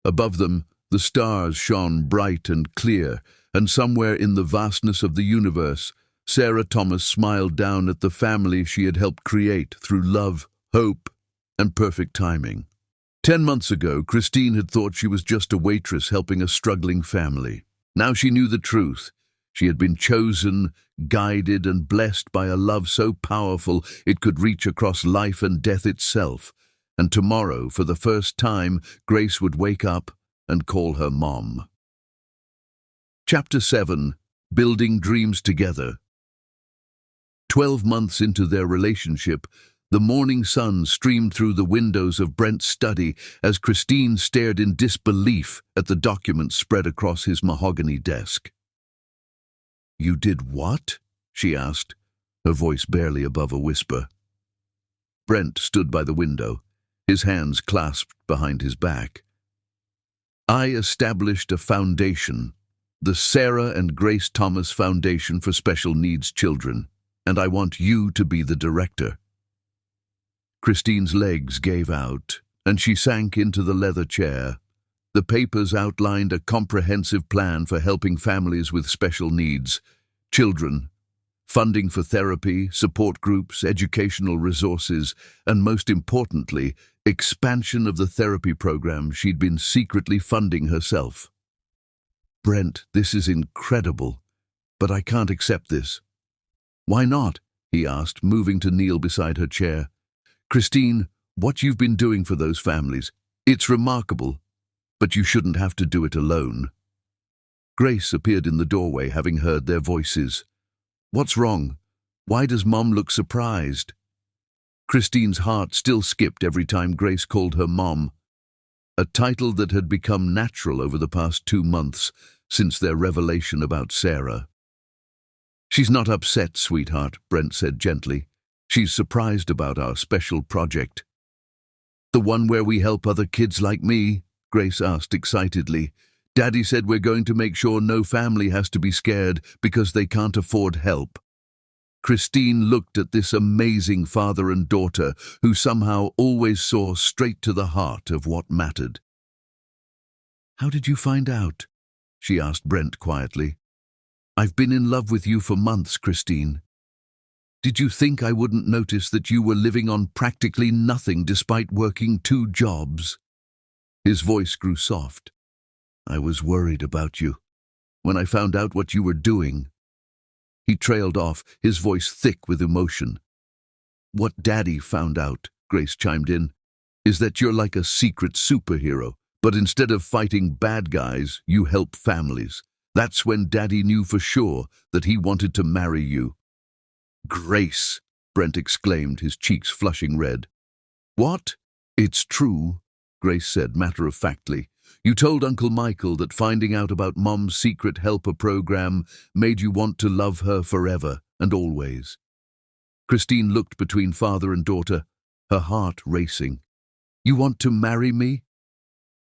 Above them, the stars shone bright and clear, and somewhere in the vastness of the universe, Sarah Thomas smiled down at the family she had helped create through love, hope, and perfect timing. 10 months ago, Christine had thought she was just a waitress helping a struggling family. Now she knew the truth. She had been chosen, guided, and blessed by a love so powerful it could reach across life and death itself. And tomorrow, for the first time, Grace would wake up and call her Mom. Chapter 7. Building Dreams Together. 12 months into their relationship, the morning sun streamed through the windows of Brent's study as Christine stared in disbelief at the documents spread across his mahogany desk. You did what? She asked, her voice barely above a whisper. Brent stood by the window, his hands clasped behind his back. I established a foundation, the Sarah and Grace Thomas Foundation for Special Needs Children, and I want you to be the director. Christine's legs gave out, and she sank into the leather chair. The papers outlined a comprehensive plan for helping families with special needs, children, funding for therapy, support groups, educational resources, and most importantly, expansion of the therapy program she'd been secretly funding herself. Brent, this is incredible, but I can't accept this. Why not? He asked, moving to kneel beside her chair. Christine, what you've been doing for those families, it's remarkable, but you shouldn't have to do it alone. Grace appeared in the doorway, having heard their voices. What's wrong? Why does Mom look surprised? Christine's heart still skipped every time Grace called her Mom, a title that had become natural over the past 2 months since their revelation about Sarah. She's not upset, sweetheart, Brent said gently. She's surprised about our special project. The one where we help other kids like me? Grace asked excitedly. Daddy said we're going to make sure no family has to be scared because they can't afford help. Christine looked at this amazing father and daughter who somehow always saw straight to the heart of what mattered. How did you find out? She asked Brent quietly. I've been in love with you for months, Christine. Did you think I wouldn't notice that you were living on practically nothing despite working 2 jobs? His voice grew soft. I was worried about you when I found out what you were doing. He trailed off, his voice thick with emotion. What Daddy found out, Grace chimed in, is that you're like a secret superhero, but instead of fighting bad guys, you help families. That's when Daddy knew for sure that he wanted to marry you. Grace, Brent exclaimed, his cheeks flushing red. What? It's true, Grace said matter-of-factly. You told Uncle Michael that finding out about Mom's secret helper program made you want to love her forever and always. Christine looked between father and daughter, her heart racing. You want to marry me?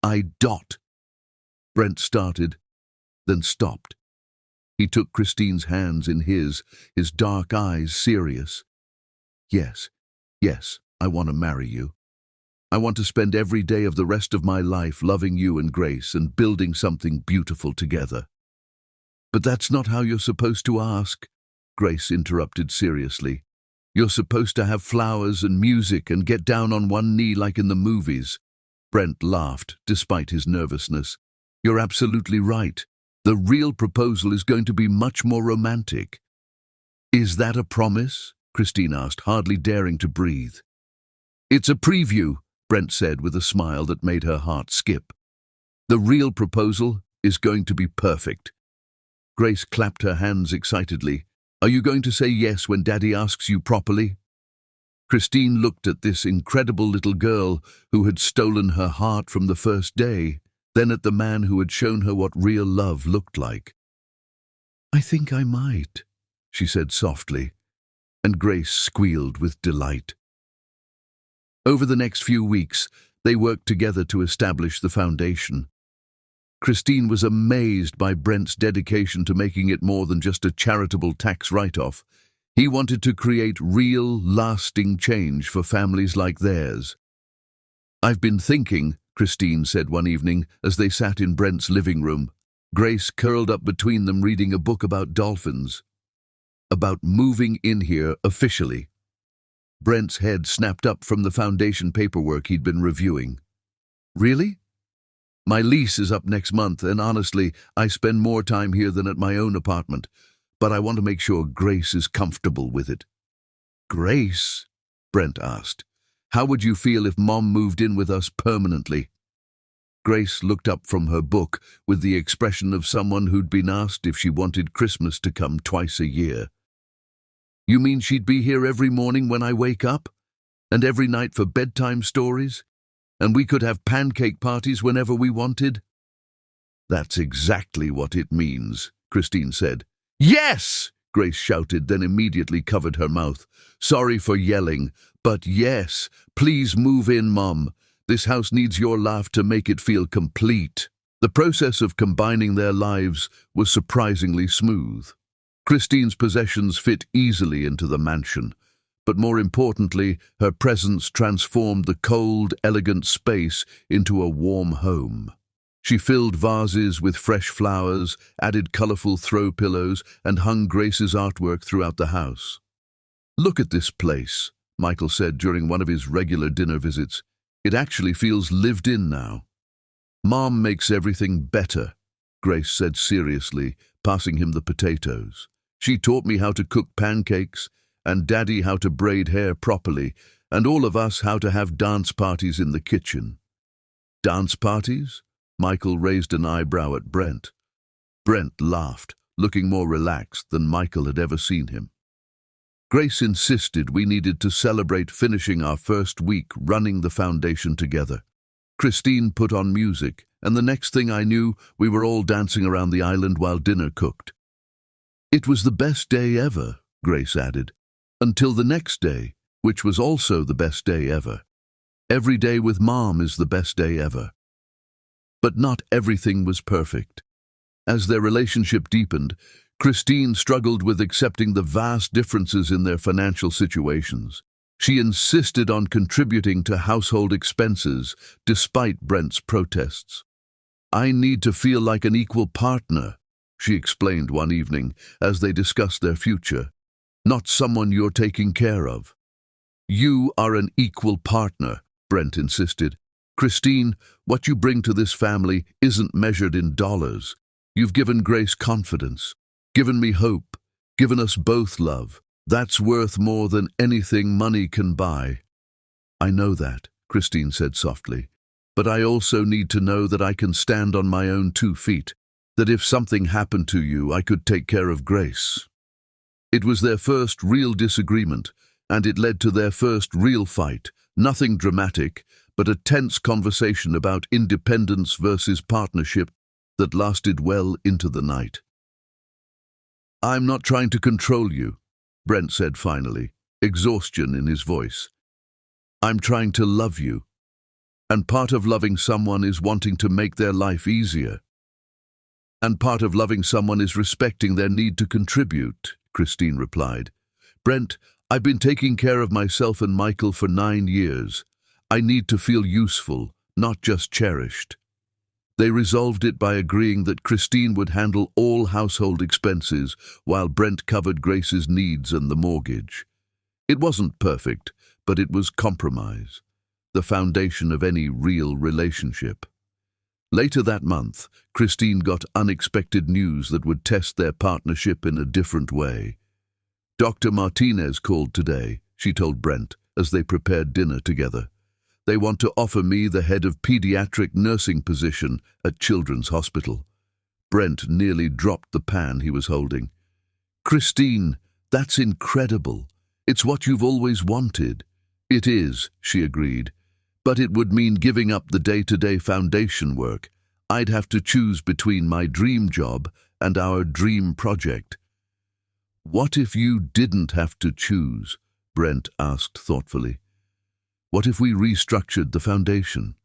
I dot. Brent started, then stopped. He took Christine's hands in his dark eyes serious. Yes, I want to marry you. I want to spend every day of the rest of my life loving you and Grace and building something beautiful together. But that's not how you're supposed to ask, Grace interrupted seriously. You're supposed to have flowers and music and get down on one knee like in the movies. Brent laughed, despite his nervousness. You're absolutely right. The real proposal is going to be much more romantic. Is that a promise? Christine asked, hardly daring to breathe. It's a preview, Brent said with a smile that made her heart skip. The real proposal is going to be perfect. Grace clapped her hands excitedly. Are you going to say yes when Daddy asks you properly? Christine looked at this incredible little girl who had stolen her heart from the first day, then at the man who had shown her what real love looked like. I think I might, she said softly, and Grace squealed with delight. Over the next few weeks, they worked together to establish the foundation. Christine was amazed by Brent's dedication to making it more than just a charitable tax write-off. He wanted to create real, lasting change for families like theirs. I've been thinking, Christine said one evening as they sat in Brent's living room. Grace curled up between them reading a book about dolphins. About moving in here officially. Brent's head snapped up from the foundation paperwork he'd been reviewing. Really? My lease is up next month, and honestly, I spend more time here than at my own apartment, but I want to make sure Grace is comfortable with it. Grace? Brent asked. How would you feel if Mom moved in with us permanently? Grace looked up from her book with the expression of someone who'd been asked if she wanted Christmas to come twice a year. You mean she'd be here every morning when I wake up? And every night for bedtime stories? And we could have pancake parties whenever we wanted? That's exactly what it means, Christine said. Yes! Grace shouted, then immediately covered her mouth. Sorry for yelling, but yes, please move in, Mom. This house needs your laugh to make it feel complete. The process of combining their lives was surprisingly smooth. Christine's possessions fit easily into the mansion, but more importantly, her presence transformed the cold, elegant space into a warm home. She filled vases with fresh flowers, added colorful throw pillows, and hung Grace's artwork throughout the house. Look at this place, Michael said during one of his regular dinner visits. It actually feels lived in now. Mom makes everything better, Grace said seriously, passing him the potatoes. She taught me how to cook pancakes, and Daddy how to braid hair properly, and all of us how to have dance parties in the kitchen. Dance parties? Michael raised an eyebrow at Brent. Brent laughed, looking more relaxed than Michael had ever seen him. Grace insisted we needed to celebrate finishing our first week running the foundation together. Christine put on music, and the next thing I knew, we were all dancing around the island while dinner cooked. It was the best day ever, Grace added, until the next day, which was also the best day ever. Every day with Mom is the best day ever. But not everything was perfect. As their relationship deepened, Christine struggled with accepting the vast differences in their financial situations. She insisted on contributing to household expenses, despite Brent's protests. I need to feel like an equal partner, she explained one evening as they discussed their future. Not someone you're taking care of. You are an equal partner, Brent insisted. Christine, what you bring to this family isn't measured in dollars. You've given Grace confidence, given me hope, given us both love. That's worth more than anything money can buy. I know that, Christine said softly, but I also need to know that I can stand on my own 2 feet, that if something happened to you, I could take care of Grace. It was their first real disagreement, and it led to their first real fight. Nothing dramatic, but a tense conversation about independence versus partnership that lasted well into the night. "I'm not trying to control you," Brent said finally, exhaustion in his voice. "I'm trying to love you. And part of loving someone is wanting to make their life easier. And part of loving someone is respecting their need to contribute," Christine replied. "Brent, I've been taking care of myself and Michael for 9 years. I need to feel useful, not just cherished." They resolved it by agreeing that Christine would handle all household expenses while Brent covered Grace's needs and the mortgage. It wasn't perfect, but it was compromise, the foundation of any real relationship. Later that month, Christine got unexpected news that would test their partnership in a different way. "Dr. Martinez called today," she told Brent as they prepared dinner together. "They want to offer me the head of pediatric nursing position at Children's Hospital." Brent nearly dropped the pan he was holding. "Christine, that's incredible. It's what you've always wanted." "It is," she agreed. "But it would mean giving up the day-to-day foundation work. I'd have to choose between my dream job and our dream project." "What if you didn't have to choose?" Brent asked thoughtfully. "What if we restructured the foundation?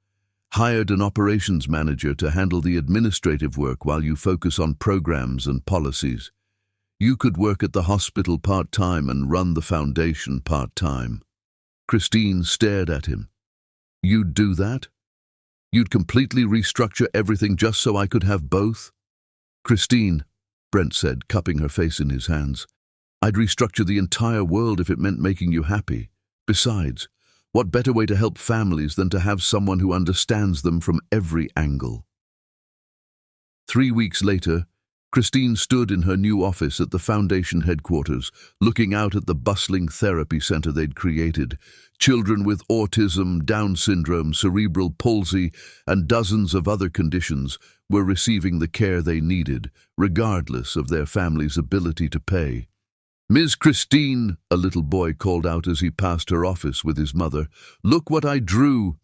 Hired an operations manager to handle the administrative work while you focus on programs and policies. You could work at the hospital part-time and run the foundation part-time." Christine stared at him. "You'd do that? You'd completely restructure everything just so I could have both?" "Christine," Brent said, cupping her face in his hands, "I'd restructure the entire world if it meant making you happy. Besides, what better way to help families than to have someone who understands them from every angle?" 3 weeks later, Christine stood in her new office at the foundation headquarters, looking out at the bustling therapy center they'd created. Children with autism, Down syndrome, cerebral palsy, and dozens of other conditions were receiving the care they needed, regardless of their family's ability to pay. "Ms. Christine," a little boy called out as he passed her office with his mother, "look what I drew."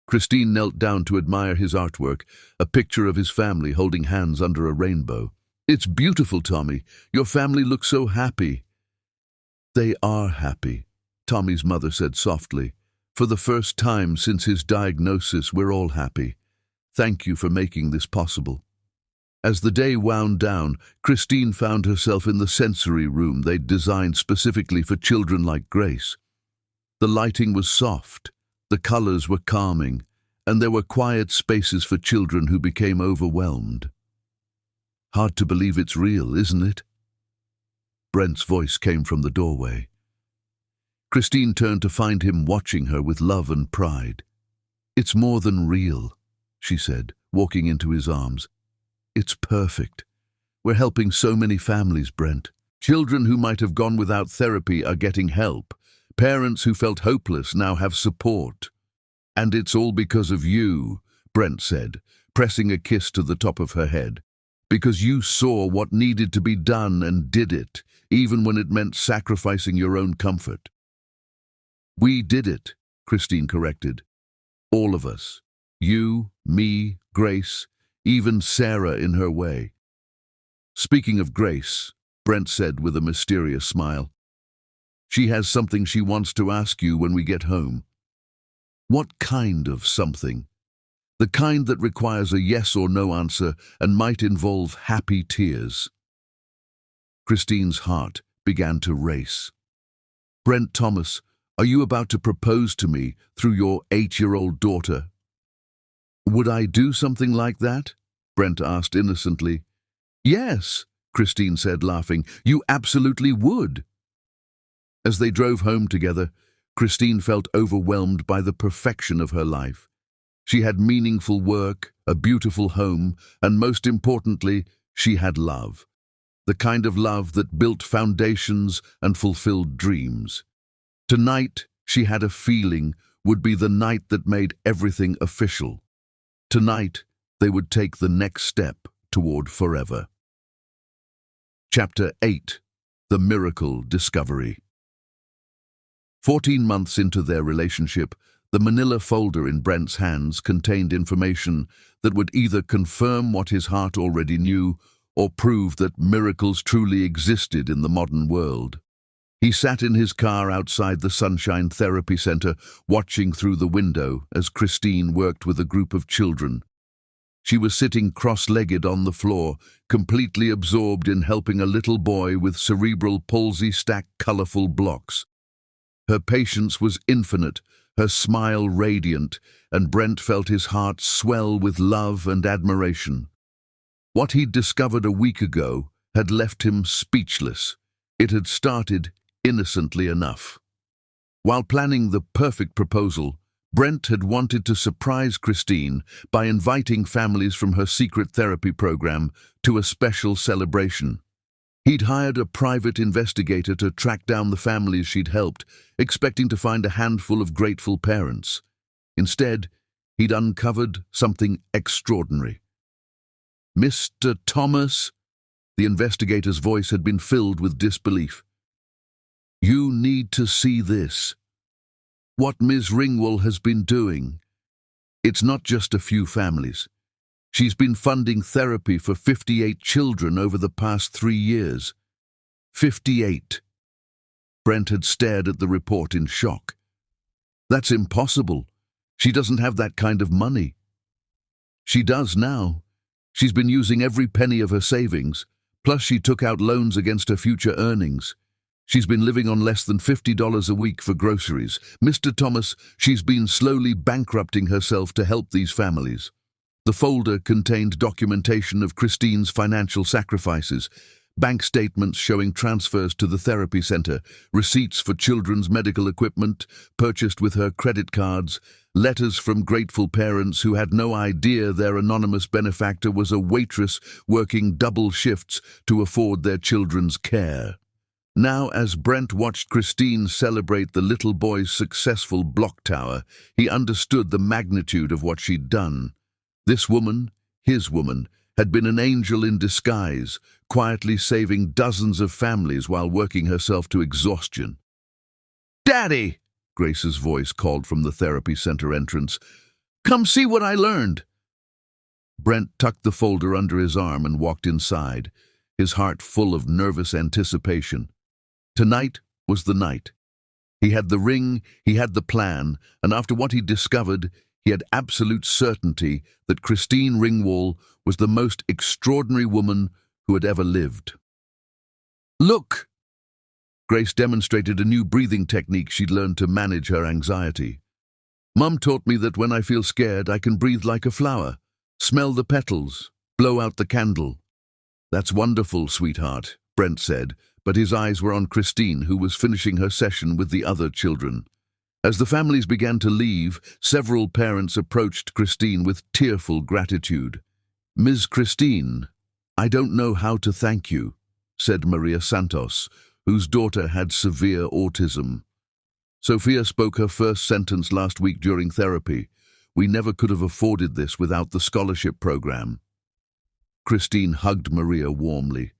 Christine knelt down to admire his artwork, a picture of his family holding hands under a rainbow. "It's beautiful, Tommy. Your family looks so happy." "They are happy," Tommy's mother said softly. "For the first time since his diagnosis, we're all happy. Thank you for making this possible." As the day wound down, Christine found herself in the sensory room they'd designed specifically for children like Grace. The lighting was soft, the colors were calming, and there were quiet spaces for children who became overwhelmed. "Hard to believe it's real, isn't it?" Brent's voice came from the doorway. Christine turned to find him watching her with love and pride. "It's more than real," she said, walking into his arms. "It's perfect. We're helping so many families, Brent. Children who might have gone without therapy are getting help. Parents who felt hopeless now have support." "And it's all because of you," Brent said, pressing a kiss to the top of her head. "Because you saw what needed to be done and did it, even when it meant sacrificing your own comfort." "We did it," Christine corrected. "All of us. You, me, Grace, even Sarah in her way." "Speaking of Grace," Brent said with a mysterious smile, "she has something she wants to ask you when we get home." "What kind of something?" "The kind that requires a yes or no answer and might involve happy tears." Christine's heart began to race. "Brent Thomas, are you about to propose to me through your 8-year-old daughter?" "Would I do something like that?" Brent asked innocently. "Yes," Christine said, laughing. "You absolutely would." As they drove home together, Christine felt overwhelmed by the perfection of her life. She had meaningful work, a beautiful home, and most importantly, she had love. The kind of love that built foundations and fulfilled dreams. Tonight, she had a feeling, would be the night that made everything official. Tonight, they would take the next step toward forever. Chapter 8. The Miracle Discovery. 14 months into their relationship, The manila folder in Brent's hands contained information that would either confirm what his heart already knew or prove that miracles truly existed in the modern world. He sat in his car outside the Sunshine Therapy Center, watching through the window as Christine worked with a group of children. She was sitting cross-legged on the floor, completely absorbed in helping a little boy with cerebral palsy stack colorful blocks. Her patience was infinite, her smile radiant, and Brent felt his heart swell with love and admiration. What he'd discovered a week ago had left him speechless. It had started innocently enough. While planning the perfect proposal, Brent had wanted to surprise Christine by inviting families from her secret therapy program to a special celebration. He'd hired a private investigator to track down the families she'd helped, expecting to find a handful of grateful parents. Instead, he'd uncovered something extraordinary. "Mr. Thomas," the investigator's voice had been filled with disbelief. "You need to see this. What Ms. Ringwald has been doing. It's not just a few families. She's been funding therapy for 58 children over the past 3 years. 58. Brent had stared at the report in shock. That's impossible. She doesn't have that kind of money. She does now. She's been using every penny of her savings, plus she took out loans against her future earnings. She's been living on less than $50 a week for groceries. Mr. Thomas, she's been slowly bankrupting herself to help these families." The folder contained documentation of Christine's financial sacrifices, bank statements showing transfers to the therapy center, receipts for children's medical equipment purchased with her credit cards, letters from grateful parents who had no idea their anonymous benefactor was a waitress working double shifts to afford their children's care. Now, as Brent watched Christine celebrate the little boy's successful block tower, he understood the magnitude of what she'd done. This woman, his woman, had been an angel in disguise, quietly saving dozens of families while working herself to exhaustion. "Daddy!" Grace's voice called from the therapy center entrance. "Come see what I learned." Brent tucked the folder under his arm and walked inside, his heart full of nervous anticipation. Tonight was the night. He had the ring, he had the plan, and after what he'd discovered, he had absolute certainty that Christine Ringwald was the most extraordinary woman who had ever lived. "Look!" Grace demonstrated a new breathing technique she'd learned to manage her anxiety. "Mum taught me that when I feel scared, I can breathe like a flower, smell the petals, blow out the candle." "That's wonderful, sweetheart," Brent said, but his eyes were on Christine, who was finishing her session with the other children. As the families began to leave, several parents approached Christine with tearful gratitude. "Ms. Christine, I don't know how to thank you," said Maria Santos, whose daughter had severe autism. "Sophia spoke her first sentence last week during therapy. We never could have afforded this without the scholarship program." Christine hugged Maria warmly.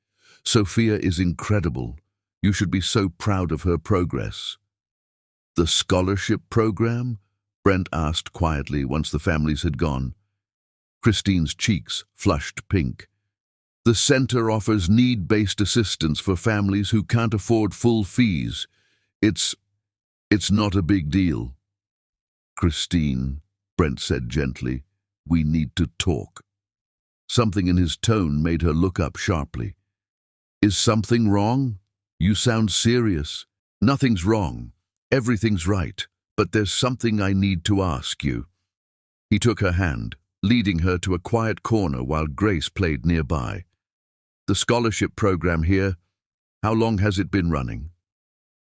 "Sophia is incredible. You should be so proud of her progress." "The scholarship program?" Brent asked quietly once the families had gone. Christine's cheeks flushed pink. "The center offers need-based assistance for families who can't afford full fees. It's not a big deal." "Christine," Brent said gently, "we need to talk." Something in his tone made her look up sharply. "Is something wrong? You sound serious." "Nothing's wrong. Everything's right, but there's something I need to ask you." He took her hand, leading her to a quiet corner while Grace played nearby. "The scholarship program here, how long has it been running?"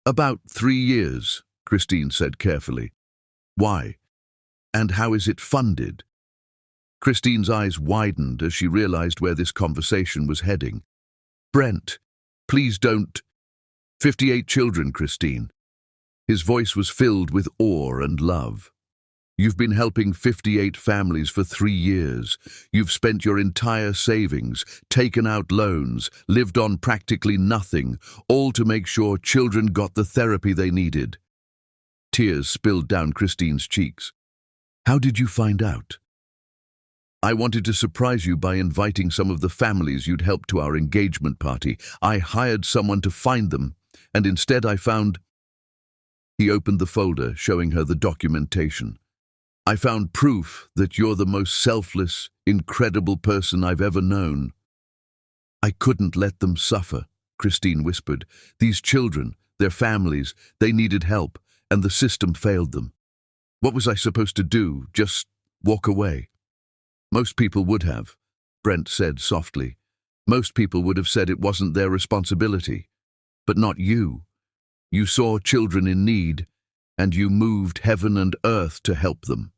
"About 3 years, Christine said carefully. "Why? And how is it funded?" Christine's eyes widened as she realized where this conversation was heading. "Brent, please don't." 58 children, Christine." His voice was filled with awe and love. "You've been helping 58 families for 3 years. You've spent your entire savings, taken out loans, lived on practically nothing, all to make sure children got the therapy they needed." Tears spilled down Christine's cheeks. "How did you find out?" "I wanted to surprise you by inviting some of the families you'd helped to our engagement party. I hired someone to find them, and instead I found—" He opened the folder, showing her the documentation. "I found proof that you're the most selfless, incredible person I've ever known." "I couldn't let them suffer," Christine whispered. "These children, their families, they needed help, and the system failed them. What was I supposed to do? Just walk away?" "Most people would have," Brent said softly. "Most people would have said it wasn't their responsibility. But not you. You saw children in need, and you moved heaven and earth to help them."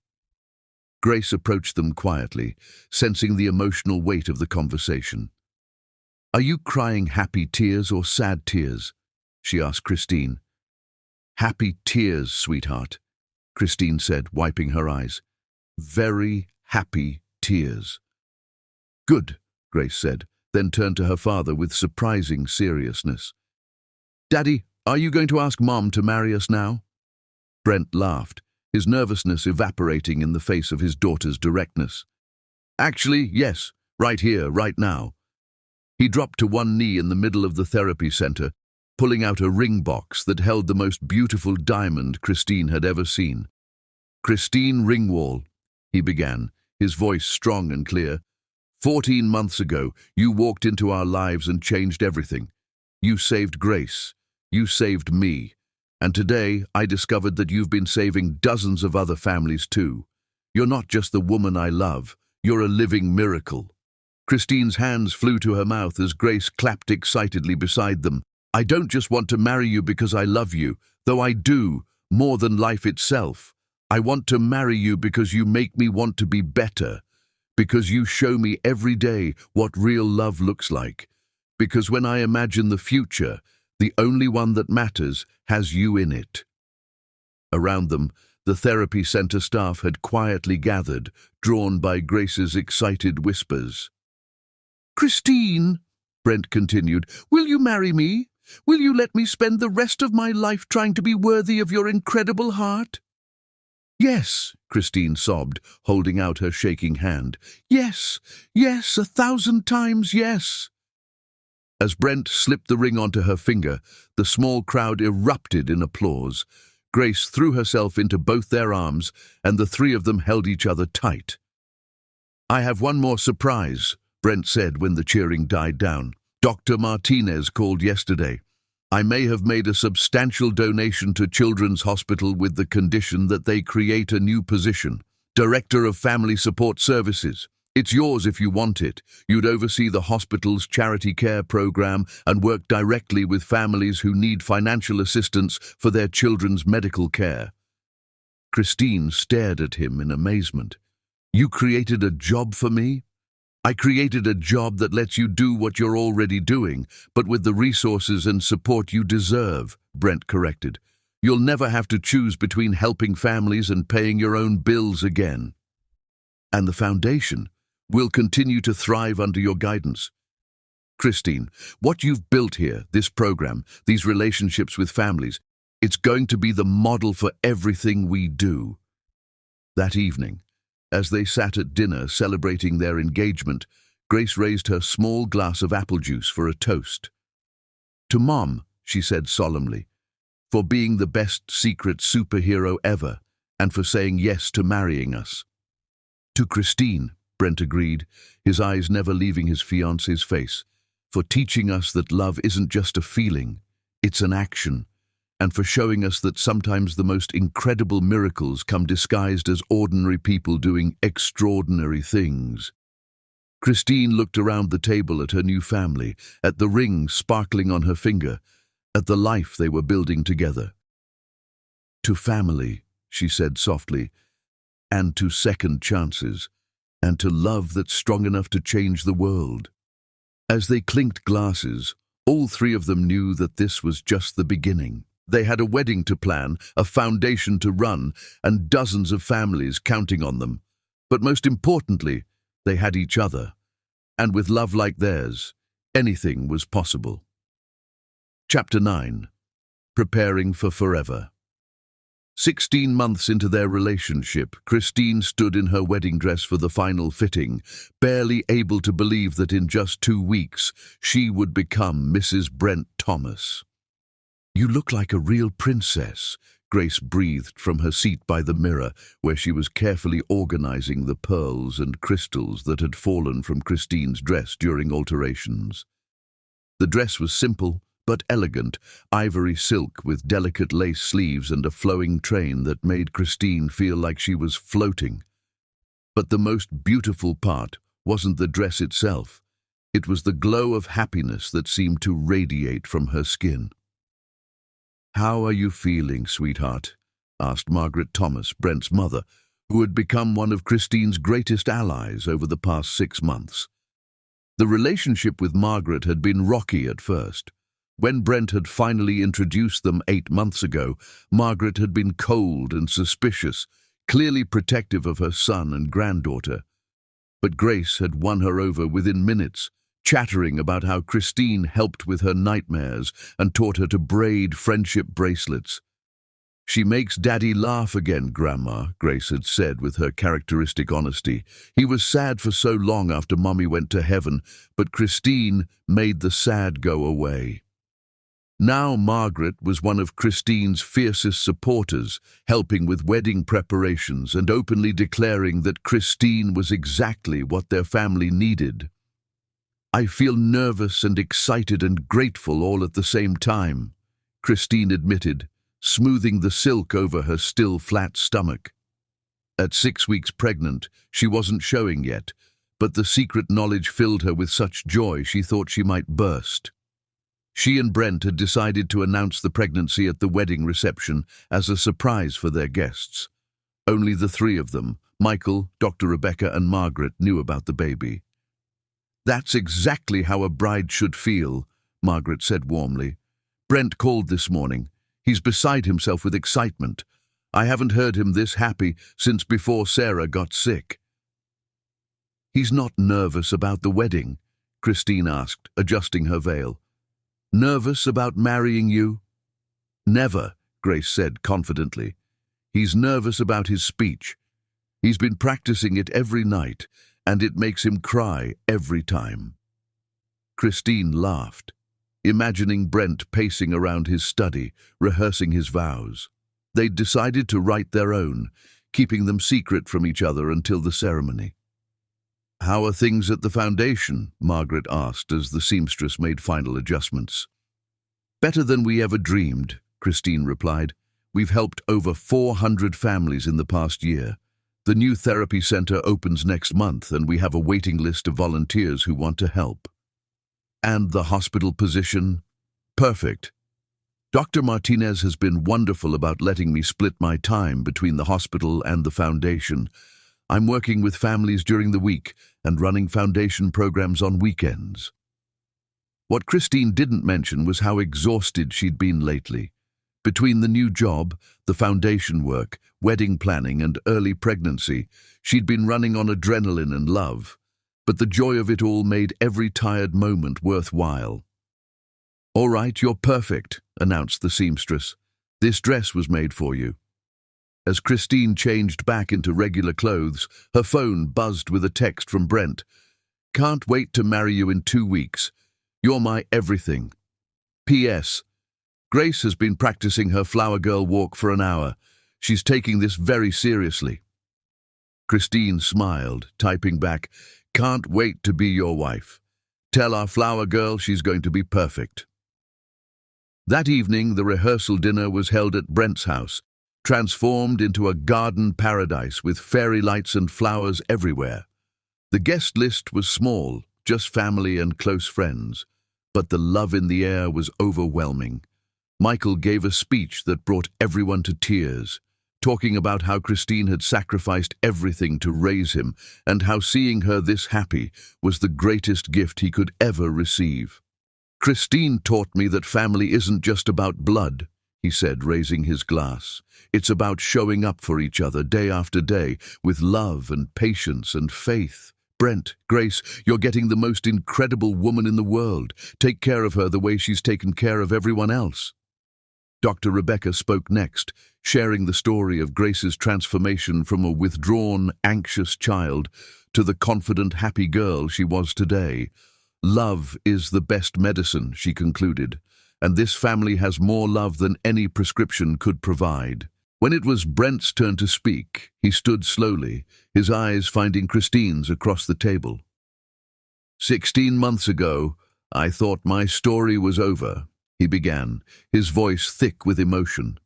Grace approached them quietly, sensing the emotional weight of the conversation. "Are you crying happy tears or sad tears?" she asked Christine. "Happy tears, sweetheart," Christine said, wiping her eyes. "Very happy tears." "Good," Grace said, then turned to her father with surprising seriousness. "Daddy, are you going to ask Mom to marry us now?" Brent laughed, his nervousness evaporating in the face of his daughter's directness. "Actually, yes, right here, right now." He dropped to one knee in the middle of the therapy center, pulling out a ring box that held the most beautiful diamond Christine had ever seen. "Christine Ringwall," he began, his voice strong and clear. 14 months ago, you walked into our lives and changed everything. You saved Grace. You saved me. And today, I discovered that you've been saving dozens of other families too. You're not just the woman I love. You're a living miracle." Christine's hands flew to her mouth as Grace clapped excitedly beside them. "I don't just want to marry you because I love you, though I do, more than life itself. I want to marry you because you make me want to be better, because you show me every day what real love looks like, because when I imagine the future, the only one that matters has you in it." Around them, the therapy center staff had quietly gathered, drawn by Grace's excited whispers. "Christine," Brent continued, "will you marry me? Will you let me spend the rest of my life trying to be worthy of your incredible heart?" "Yes," Christine sobbed, holding out her shaking hand. "Yes, yes, 1,000 times yes." As Brent slipped the ring onto her finger, the small crowd erupted in applause. Grace threw herself into both their arms, and the three of them held each other tight. "I have one more surprise," Brent said when the cheering died down. "Dr. Martinez called yesterday. I may have made a substantial donation to Children's Hospital with the condition that they create a new position, Director of Family Support Services. It's yours if you want it. You'd oversee the hospital's charity care program and work directly with families who need financial assistance for their children's medical care." Christine stared at him in amazement. "You created a job for me?" "I created a job that lets you do what you're already doing, but with the resources and support you deserve," Brent corrected. "You'll never have to choose between helping families and paying your own bills again. And the foundation will continue to thrive under your guidance." "Christine, what you've built here, this program, these relationships with families, it's going to be the model for everything we do." That evening, as they sat at dinner celebrating their engagement, Grace raised her small glass of apple juice for a toast. "To Mom," she said solemnly, "for being the best secret superhero ever, and for saying yes to marrying us." "To Christine," Brent agreed, his eyes never leaving his fiancée's face, "for teaching us that love isn't just a feeling, it's an action, and for showing us that sometimes the most incredible miracles come disguised as ordinary people doing extraordinary things." Christine looked around the table at her new family, at the ring sparkling on her finger, at the life they were building together. "To family," she said softly, "and to second chances, and to love that's strong enough to change the world." As they clinked glasses, all three of them knew that this was just the beginning. They had a wedding to plan, a foundation to run, and dozens of families counting on them. But most importantly, they had each other. And with love like theirs, anything was possible. Chapter 9. Preparing for Forever. 16 months into their relationship, Christine stood in her wedding dress for the final fitting, barely able to believe that in just 2 weeks she would become Mrs. Brent Thomas. "You look like a real princess," Grace breathed from her seat by the mirror, where she was carefully organizing the pearls and crystals that had fallen from Christine's dress during alterations. The dress was simple but elegant, ivory silk with delicate lace sleeves and a flowing train that made Christine feel like she was floating. But the most beautiful part wasn't the dress itself. It was the glow of happiness that seemed to radiate from her skin. "How are you feeling, sweetheart?" asked Margaret Thomas, Brent's mother, who had become one of Christine's greatest allies over the past 6 months. The relationship with Margaret had been rocky at first. When Brent had finally introduced them 8 months ago, Margaret had been cold and suspicious, clearly protective of her son and granddaughter. But Grace had won her over within minutes, chattering about how Christine helped with her nightmares and taught her to braid friendship bracelets. "She makes Daddy laugh again, Grandma," Grace had said with her characteristic honesty. "He was sad for so long after Mommy went to heaven, but Christine made the sad go away." Now Margaret was one of Christine's fiercest supporters, helping with wedding preparations and openly declaring that Christine was exactly what their family needed. "I feel nervous and excited and grateful all at the same time," Christine admitted, smoothing the silk over her still flat stomach. At 6 weeks pregnant, she wasn't showing yet, but the secret knowledge filled her with such joy she thought she might burst. She and Brent had decided to announce the pregnancy at the wedding reception as a surprise for their guests. Only the 3 of them, Michael, Dr. Rebecca, and Margaret, knew about the baby. "That's exactly how a bride should feel," Margaret said warmly. "Brent called this morning. He's beside himself with excitement. I haven't heard him this happy since before Sarah got sick." "He's not nervous about the wedding?" Christine asked, adjusting her veil. "Nervous about marrying you?" "Never," Grace said confidently. "He's nervous about his speech. He's been practicing it every night, and it makes him cry every time." Christine laughed, imagining Brent pacing around his study, rehearsing his vows. They'd decided to write their own, keeping them secret from each other until the ceremony. "How are things at the foundation?" Margaret asked as the seamstress made final adjustments. "Better than we ever dreamed," Christine replied. "We've helped over 400 families in the past year. The new therapy center opens next month, and we have a waiting list of volunteers who want to help." "And the hospital position?" "Perfect. Dr. Martinez has been wonderful about letting me split my time between the hospital and the foundation. I'm working with families during the week and running foundation programs on weekends." What Christine didn't mention was how exhausted she'd been lately. Between the new job, the foundation work, wedding planning, and early pregnancy, she'd been running on adrenaline and love. But the joy of it all made every tired moment worthwhile. "All right, you're perfect," announced the seamstress. "This dress was made for you." As Christine changed back into regular clothes, her phone buzzed with a text from Brent. "Can't wait to marry you in 2 weeks. You're my everything. P.S. Grace has been practicing her flower girl walk for an hour. She's taking this very seriously." Christine smiled, typing back, "Can't wait to be your wife. Tell our flower girl she's going to be perfect." That evening, the rehearsal dinner was held at Brent's house, transformed into a garden paradise with fairy lights and flowers everywhere. The guest list was small, just family and close friends, but the love in the air was overwhelming. Michael gave a speech that brought everyone to tears, talking about how Christine had sacrificed everything to raise him and how seeing her this happy was the greatest gift he could ever receive. "Christine taught me that family isn't just about blood," he said, raising his glass. "It's about showing up for each other day after day with love and patience and faith. Brent, Grace, you're getting the most incredible woman in the world. Take care of her the way she's taken care of everyone else." Dr. Rebecca spoke next, sharing the story of Grace's transformation from a withdrawn, anxious child to the confident, happy girl she was today. Love is the best medicine, she concluded, and this family has more love than any prescription could provide. When it was Brent's turn to speak, he stood slowly, his eyes finding Christine's across the table. 16 months ago, I thought my story was over, he began, his voice thick with emotion.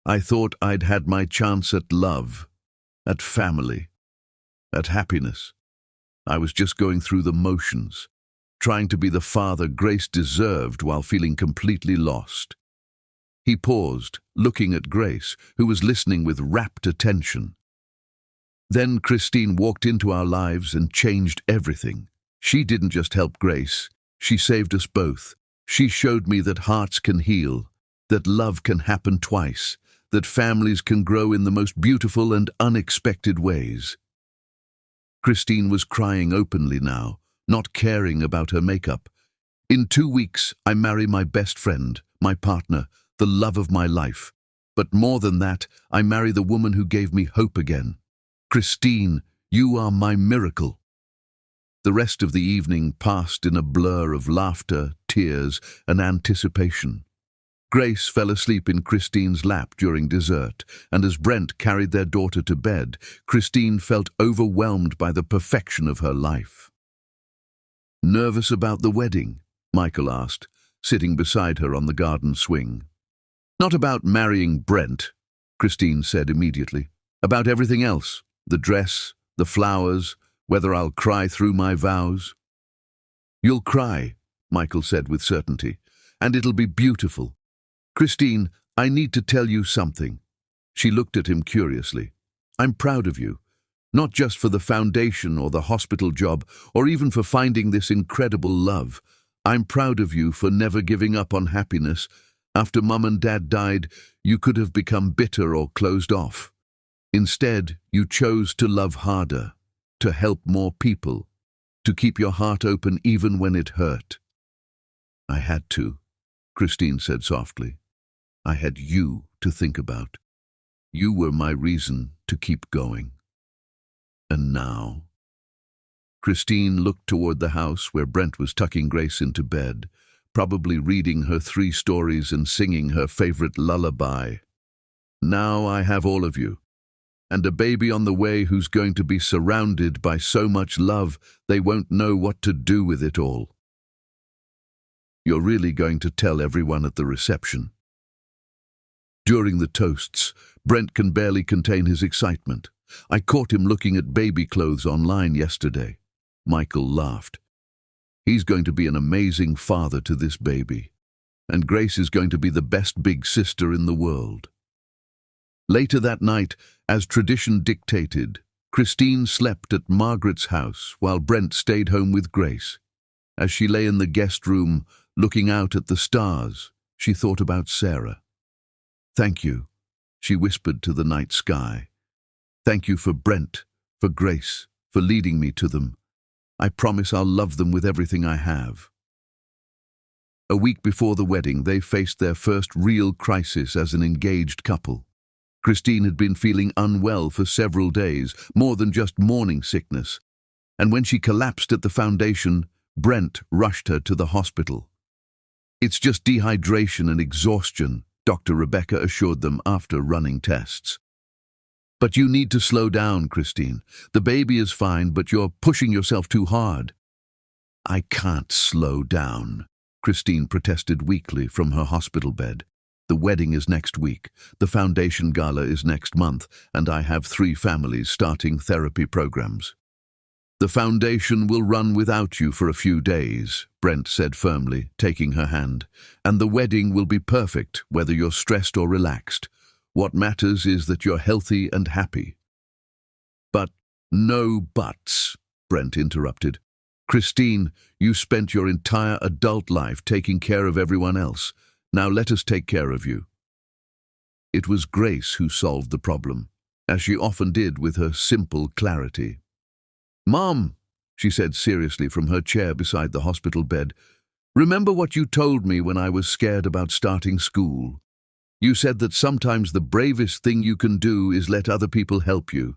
I thought I'd had my chance at love, at family, at happiness. I was just going through the motions, trying to be the father Grace deserved while feeling completely lost. He paused, looking at Grace, who was listening with rapt attention. Then Christine walked into our lives and changed everything. She didn't just help Grace, she saved us both. She showed me that hearts can heal, that love can happen twice, that families can grow in the most beautiful and unexpected ways. Christine was crying openly now, not caring about her makeup. In 2 weeks, I marry my best friend, my partner, the love of my life. But more than that, I marry the woman who gave me hope again. Christine, you are my miracle. The rest of the evening passed in a blur of laughter, tears, and anticipation. Grace fell asleep in Christine's lap during dessert, and as Brent carried their daughter to bed, Christine felt overwhelmed by the perfection of her life. Nervous about the wedding? Michael asked, sitting beside her on the garden swing. Not about marrying Brent, Christine said immediately. About everything else, the dress, the flowers, whether I'll cry through my vows. You'll cry, Michael said with certainty, and it'll be beautiful. Christine, I need to tell you something. She looked at him curiously. I'm proud of you, not just for the foundation or the hospital job, or even for finding this incredible love. I'm proud of you for never giving up on happiness. After Mum and Dad died, you could have become bitter or closed off. Instead, you chose to love harder, to help more people, to keep your heart open even when it hurt. I had to, Christine said softly. I had you to think about. You were my reason to keep going. And now? Christine looked toward the house where Brent was tucking Grace into bed, probably reading her 3 stories and singing her favorite lullaby. Now I have all of you, and a baby on the way who's going to be surrounded by so much love they won't know what to do with it all. You're really going to tell everyone at the reception? During the toasts, Brent can barely contain his excitement. I caught him looking at baby clothes online yesterday. Michael laughed. He's going to be an amazing father to this baby, and Grace is going to be the best big sister in the world. Later that night, as tradition dictated, Christine slept at Margaret's house while Brent stayed home with Grace. As she lay in the guest room, looking out at the stars, she thought about Sarah. Thank you, she whispered to the night sky. Thank you for Brent, for Grace, for leading me to them. I promise I'll love them with everything I have. A week before the wedding, they faced their first real crisis as an engaged couple. Christine had been feeling unwell for several days, more than just morning sickness, and when she collapsed at the foundation, Brent rushed her to the hospital. It's just dehydration and exhaustion, Dr. Rebecca assured them after running tests. But you need to slow down, Christine. The baby is fine, but you're pushing yourself too hard. I can't slow down, Christine protested weakly from her hospital bed. The wedding is next week, the foundation gala is next month, and I have 3 families starting therapy programs. The foundation will run without you for a few days, Brent said firmly, taking her hand, and the wedding will be perfect whether you're stressed or relaxed. What matters is that you're healthy and happy. But no buts, Brent interrupted. Christine, you spent your entire adult life taking care of everyone else. Now let us take care of you. It was Grace who solved the problem, as she often did with her simple clarity. Mom, she said seriously from her chair beside the hospital bed, remember what you told me when I was scared about starting school? You said that sometimes the bravest thing you can do is let other people help you.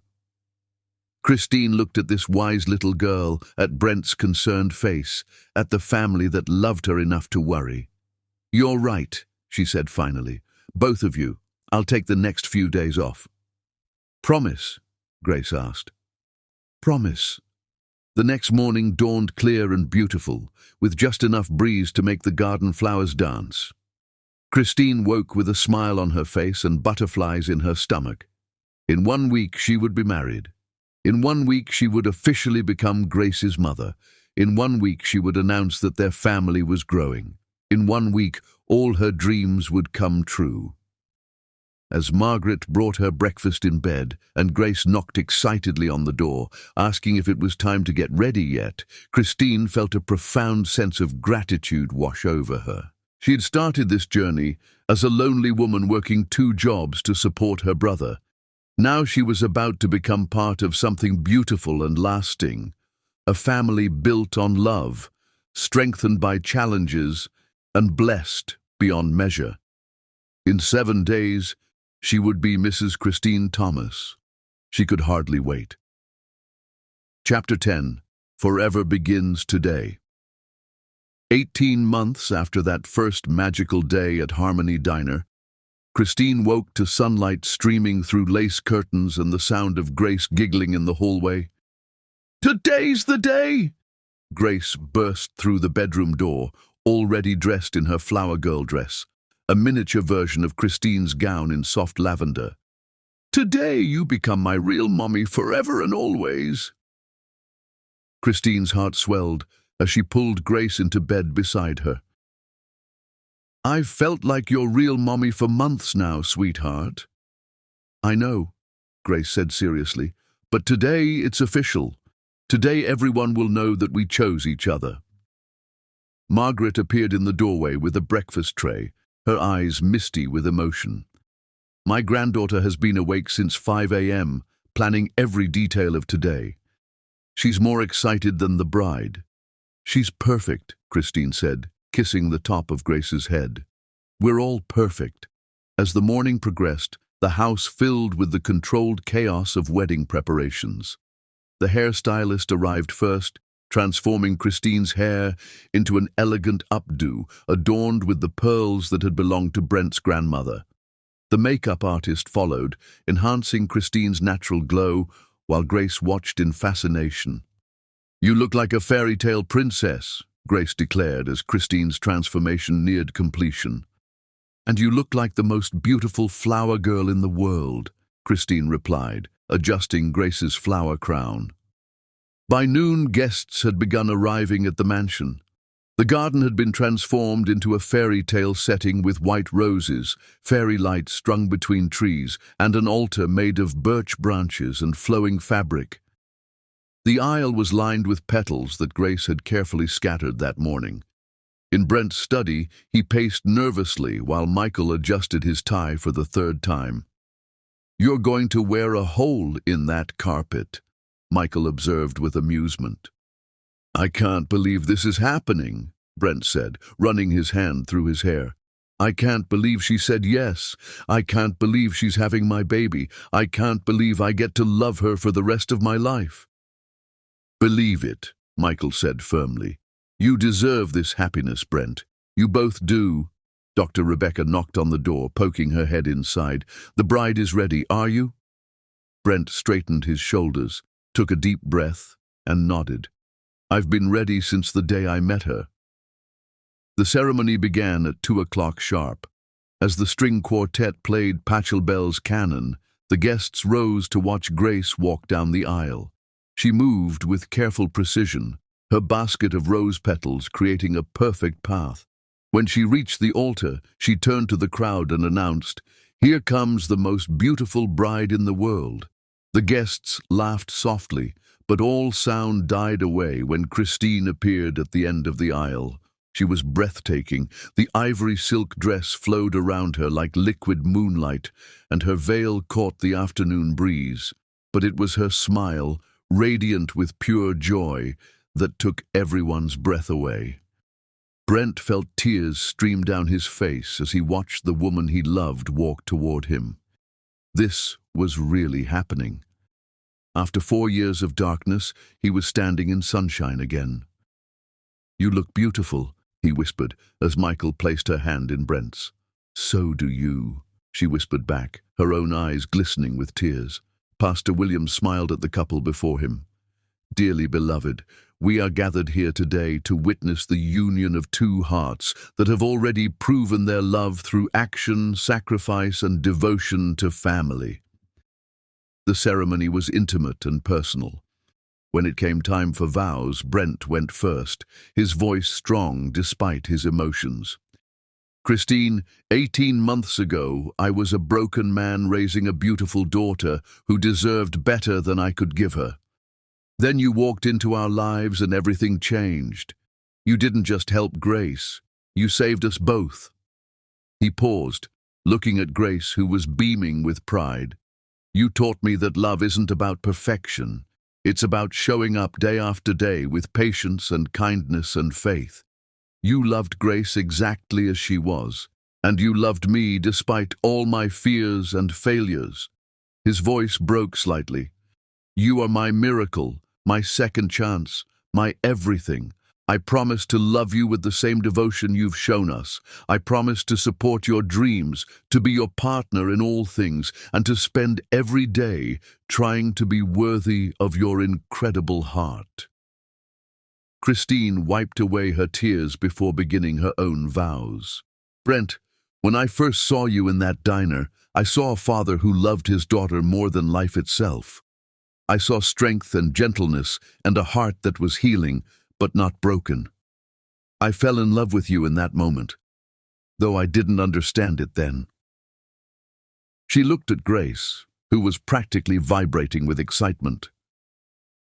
Christine looked at this wise little girl, at Brent's concerned face, at the family that loved her enough to worry. "You're right," she said finally. "Both of you. I'll take the next few days off." "Promise?" Grace asked. "Promise." The next morning dawned clear and beautiful, with just enough breeze to make the garden flowers dance. Christine woke with a smile on her face and butterflies in her stomach. In 1 week she would be married. In 1 week she would officially become Grace's mother. In 1 week she would announce that their family was growing. In 1 week all her dreams would come true. As Margaret brought her breakfast in bed and Grace knocked excitedly on the door, asking if it was time to get ready yet, Christine felt a profound sense of gratitude wash over her. She had started this journey as a lonely woman working 2 jobs to support her brother. Now she was about to become part of something beautiful and lasting, a family built on love, strengthened by challenges, and blessed beyond measure. In 7 days, she would be Mrs. Christine Thomas. She could hardly wait. Chapter 10. Forever begins today. 18 months after that first magical day at Harmony Diner, Christine woke to sunlight streaming through lace curtains and the sound of Grace giggling in the hallway. "Today's the day!" Grace burst through the bedroom door, already dressed in her flower girl dress, a miniature version of Christine's gown in soft lavender. "Today you become my real mommy forever and always." Christine's heart swelled as she pulled Grace into bed beside her. "I've felt like your real mommy for months now, sweetheart." "I know," Grace said seriously, "but today it's official. Today everyone will know that we chose each other." Margaret appeared in the doorway with a breakfast tray, her eyes misty with emotion. "My granddaughter has been awake since 5 a.m., planning every detail of today. She's more excited than the bride." "She's perfect," Christine said, kissing the top of Grace's head. "We're all perfect." As the morning progressed, the house filled with the controlled chaos of wedding preparations. The hairstylist arrived first, transforming Christine's hair into an elegant updo adorned with the pearls that had belonged to Brent's grandmother. The makeup artist followed, enhancing Christine's natural glow, while Grace watched in fascination. "You look like a fairy tale princess," Grace declared as Christine's transformation neared completion. "And you look like the most beautiful flower girl in the world," Christine replied, adjusting Grace's flower crown. By noon, guests had begun arriving at the mansion. The garden had been transformed into a fairy tale setting with white roses, fairy lights strung between trees, and an altar made of birch branches and flowing fabric. The aisle was lined with petals that Grace had carefully scattered that morning. In Brent's study, he paced nervously while Michael adjusted his tie for the 3rd time. "You're going to wear a hole in that carpet," Michael observed with amusement. "I can't believe this is happening," Brent said, running his hand through his hair. "I can't believe she said yes. I can't believe she's having my baby. I can't believe I get to love her for the rest of my life." "Believe it," Michael said firmly. "You deserve this happiness, Brent. You both do." Dr. Rebecca knocked on the door, poking her head inside. "The bride is ready, are you?" Brent straightened his shoulders, took a deep breath, and nodded. "I've been ready since the day I met her." The ceremony began at 2 o'clock sharp. As the string quartet played Pachelbel's canon, the guests rose to watch Grace walk down the aisle. She moved with careful precision, her basket of rose petals creating a perfect path. When she reached the altar, she turned to the crowd and announced, "Here comes the most beautiful bride in the world." The guests laughed softly, but all sound died away when Christine appeared at the end of the aisle. She was breathtaking. The ivory silk dress flowed around her like liquid moonlight, and her veil caught the afternoon breeze. But it was her smile, radiant with pure joy, that took everyone's breath away. Brent felt tears stream down his face as he watched the woman he loved walk toward him. This was really happening. After 4 years of darkness, he was standing in sunshine again. "You look beautiful," he whispered as Michael placed her hand in Brent's. "So do you," she whispered back, her own eyes glistening with tears. Pastor Williams smiled at the couple before him. "Dearly beloved, we are gathered here today to witness the union of two hearts that have already proven their love through action, sacrifice, and devotion to family." The ceremony was intimate and personal. When it came time for vows, Brent went first, his voice strong despite his emotions. "Christine, 18 months ago, I was a broken man raising a beautiful daughter who deserved better than I could give her. Then you walked into our lives and everything changed. You didn't just help Grace, you saved us both." He paused, looking at Grace, who was beaming with pride. "You taught me that love isn't about perfection. It's about showing up day after day with patience and kindness and faith. You loved Grace exactly as she was, and you loved me despite all my fears and failures." His voice broke slightly. "You are my miracle, my second chance, my everything. I promise to love you with the same devotion you've shown us. I promise to support your dreams, to be your partner in all things, and to spend every day trying to be worthy of your incredible heart." Christine wiped away her tears before beginning her own vows. "Brent, when I first saw you in that diner, I saw a father who loved his daughter more than life itself. I saw strength and gentleness and a heart that was healing, but not broken. I fell in love with you in that moment, though I didn't understand it then." She looked at Grace, who was practically vibrating with excitement.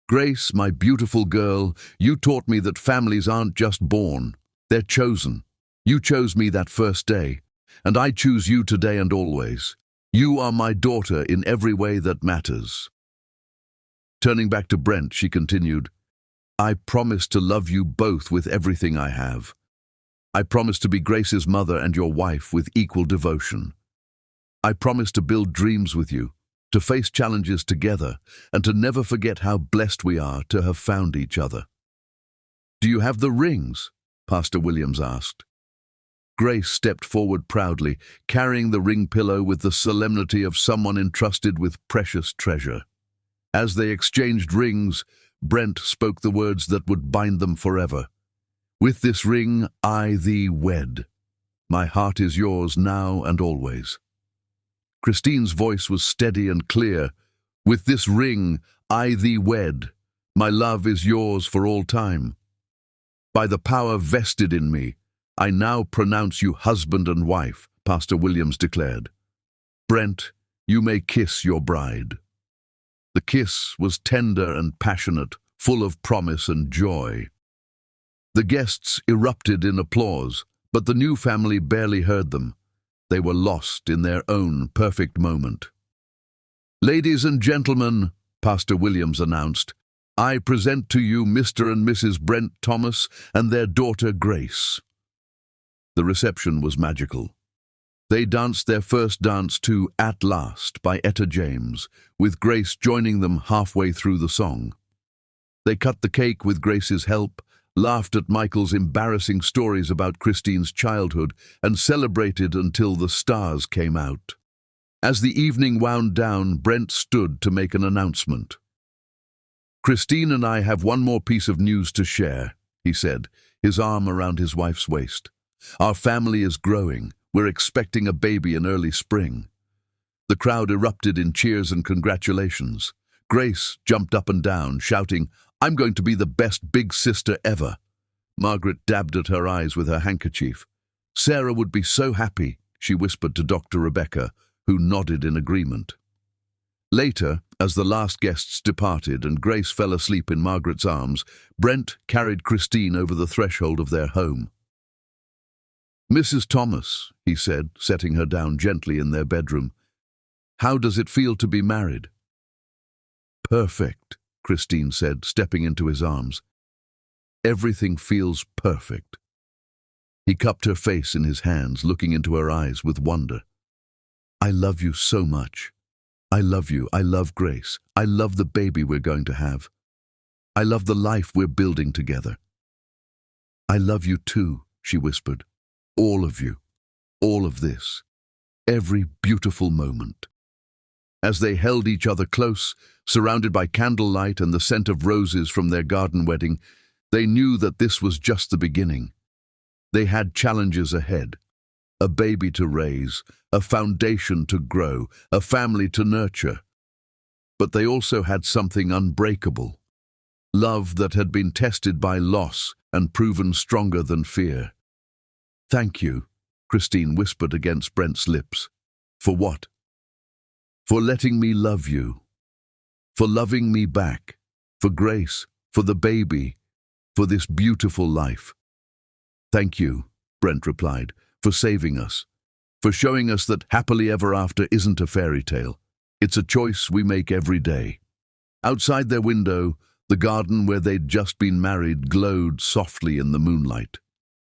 "Grace, my beautiful girl, you taught me that families aren't just born, they're chosen. You chose me that first day, and I choose you today and always. You are my daughter in every way that matters." Turning back to Brent, she continued, "I promise to love you both with everything I have. I promise to be Grace's mother and your wife with equal devotion. I promise to build dreams with you, to face challenges together, and to never forget how blessed we are to have found each other." "Do you have the rings?" Pastor Williams asked. Grace stepped forward proudly, carrying the ring pillow with the solemnity of someone entrusted with precious treasure. As they exchanged rings, Brent spoke the words that would bind them forever. "With this ring, I thee wed. My heart is yours now and always." Christine's voice was steady and clear. "With this ring, I thee wed. My love is yours for all time. By the power vested in me, I now pronounce you husband and wife," Pastor Williams declared. "Brent, you may kiss your bride." The kiss was tender and passionate, full of promise and joy. The guests erupted in applause, but the new family barely heard them. They were lost in their own perfect moment. "Ladies and gentlemen," Pastor Williams announced, "I present to you Mr. and Mrs. Brent Thomas and their daughter Grace." The reception was magical. They danced their first dance to "At Last" by Etta James, with Grace joining them halfway through the song. They cut the cake with Grace's help, laughed at Michael's embarrassing stories about Christine's childhood, and celebrated until the stars came out. As the evening wound down, Brent stood to make an announcement. "Christine and I have one more piece of news to share," he said, his arm around his wife's waist. "Our family is growing. We're expecting a baby in early spring." The crowd erupted in cheers and congratulations. Grace jumped up and down, shouting, "I'm going to be the best big sister ever." Margaret dabbed at her eyes with her handkerchief. "Sarah would be so happy," she whispered to Dr. Rebecca, who nodded in agreement. Later, as the last guests departed and Grace fell asleep in Margaret's arms, Brent carried Christine over the threshold of their home. "Mrs. Thomas," he said, setting her down gently in their bedroom, "how does it feel to be married?" "Perfect," Christine said, stepping into his arms. "Everything feels perfect." He cupped her face in his hands, looking into her eyes with wonder. I love you so much. I love you. I love Grace. I love the baby we're going to have. I love the life we're building together. I love you too, she whispered. All of you. All of this. Every beautiful moment. As they held each other close, surrounded by candlelight and the scent of roses from their garden wedding, they knew that this was just the beginning. They had challenges ahead. A baby to raise, a foundation to grow, a family to nurture. But they also had something unbreakable. Love that had been tested by loss and proven stronger than fear. Thank you, Christine whispered against Brent's lips. For what? For letting me love you. For loving me back. For Grace. For the baby. For this beautiful life. Thank you, Brent replied, for saving us. For showing us that happily ever after isn't a fairy tale. It's a choice we make every day. Outside their window, the garden where they'd just been married glowed softly in the moonlight.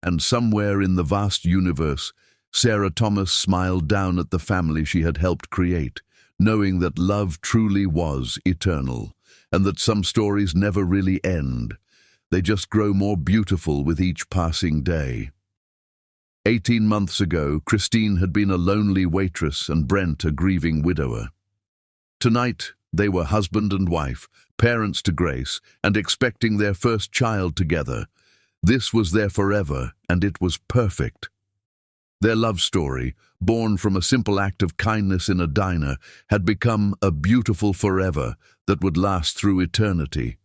And somewhere in the vast universe, Sarah Thomas smiled down at the family she had helped create, knowing that love truly was eternal, and that some stories never really end. They just grow more beautiful with each passing day. 18 months ago, Christine had been a lonely waitress and Brent a grieving widower. Tonight, they were husband and wife, parents to Grace, and expecting their first child together. This was their forever, and it was perfect. Their love story, born from a simple act of kindness in a diner, had become a beautiful forever that would last through eternity.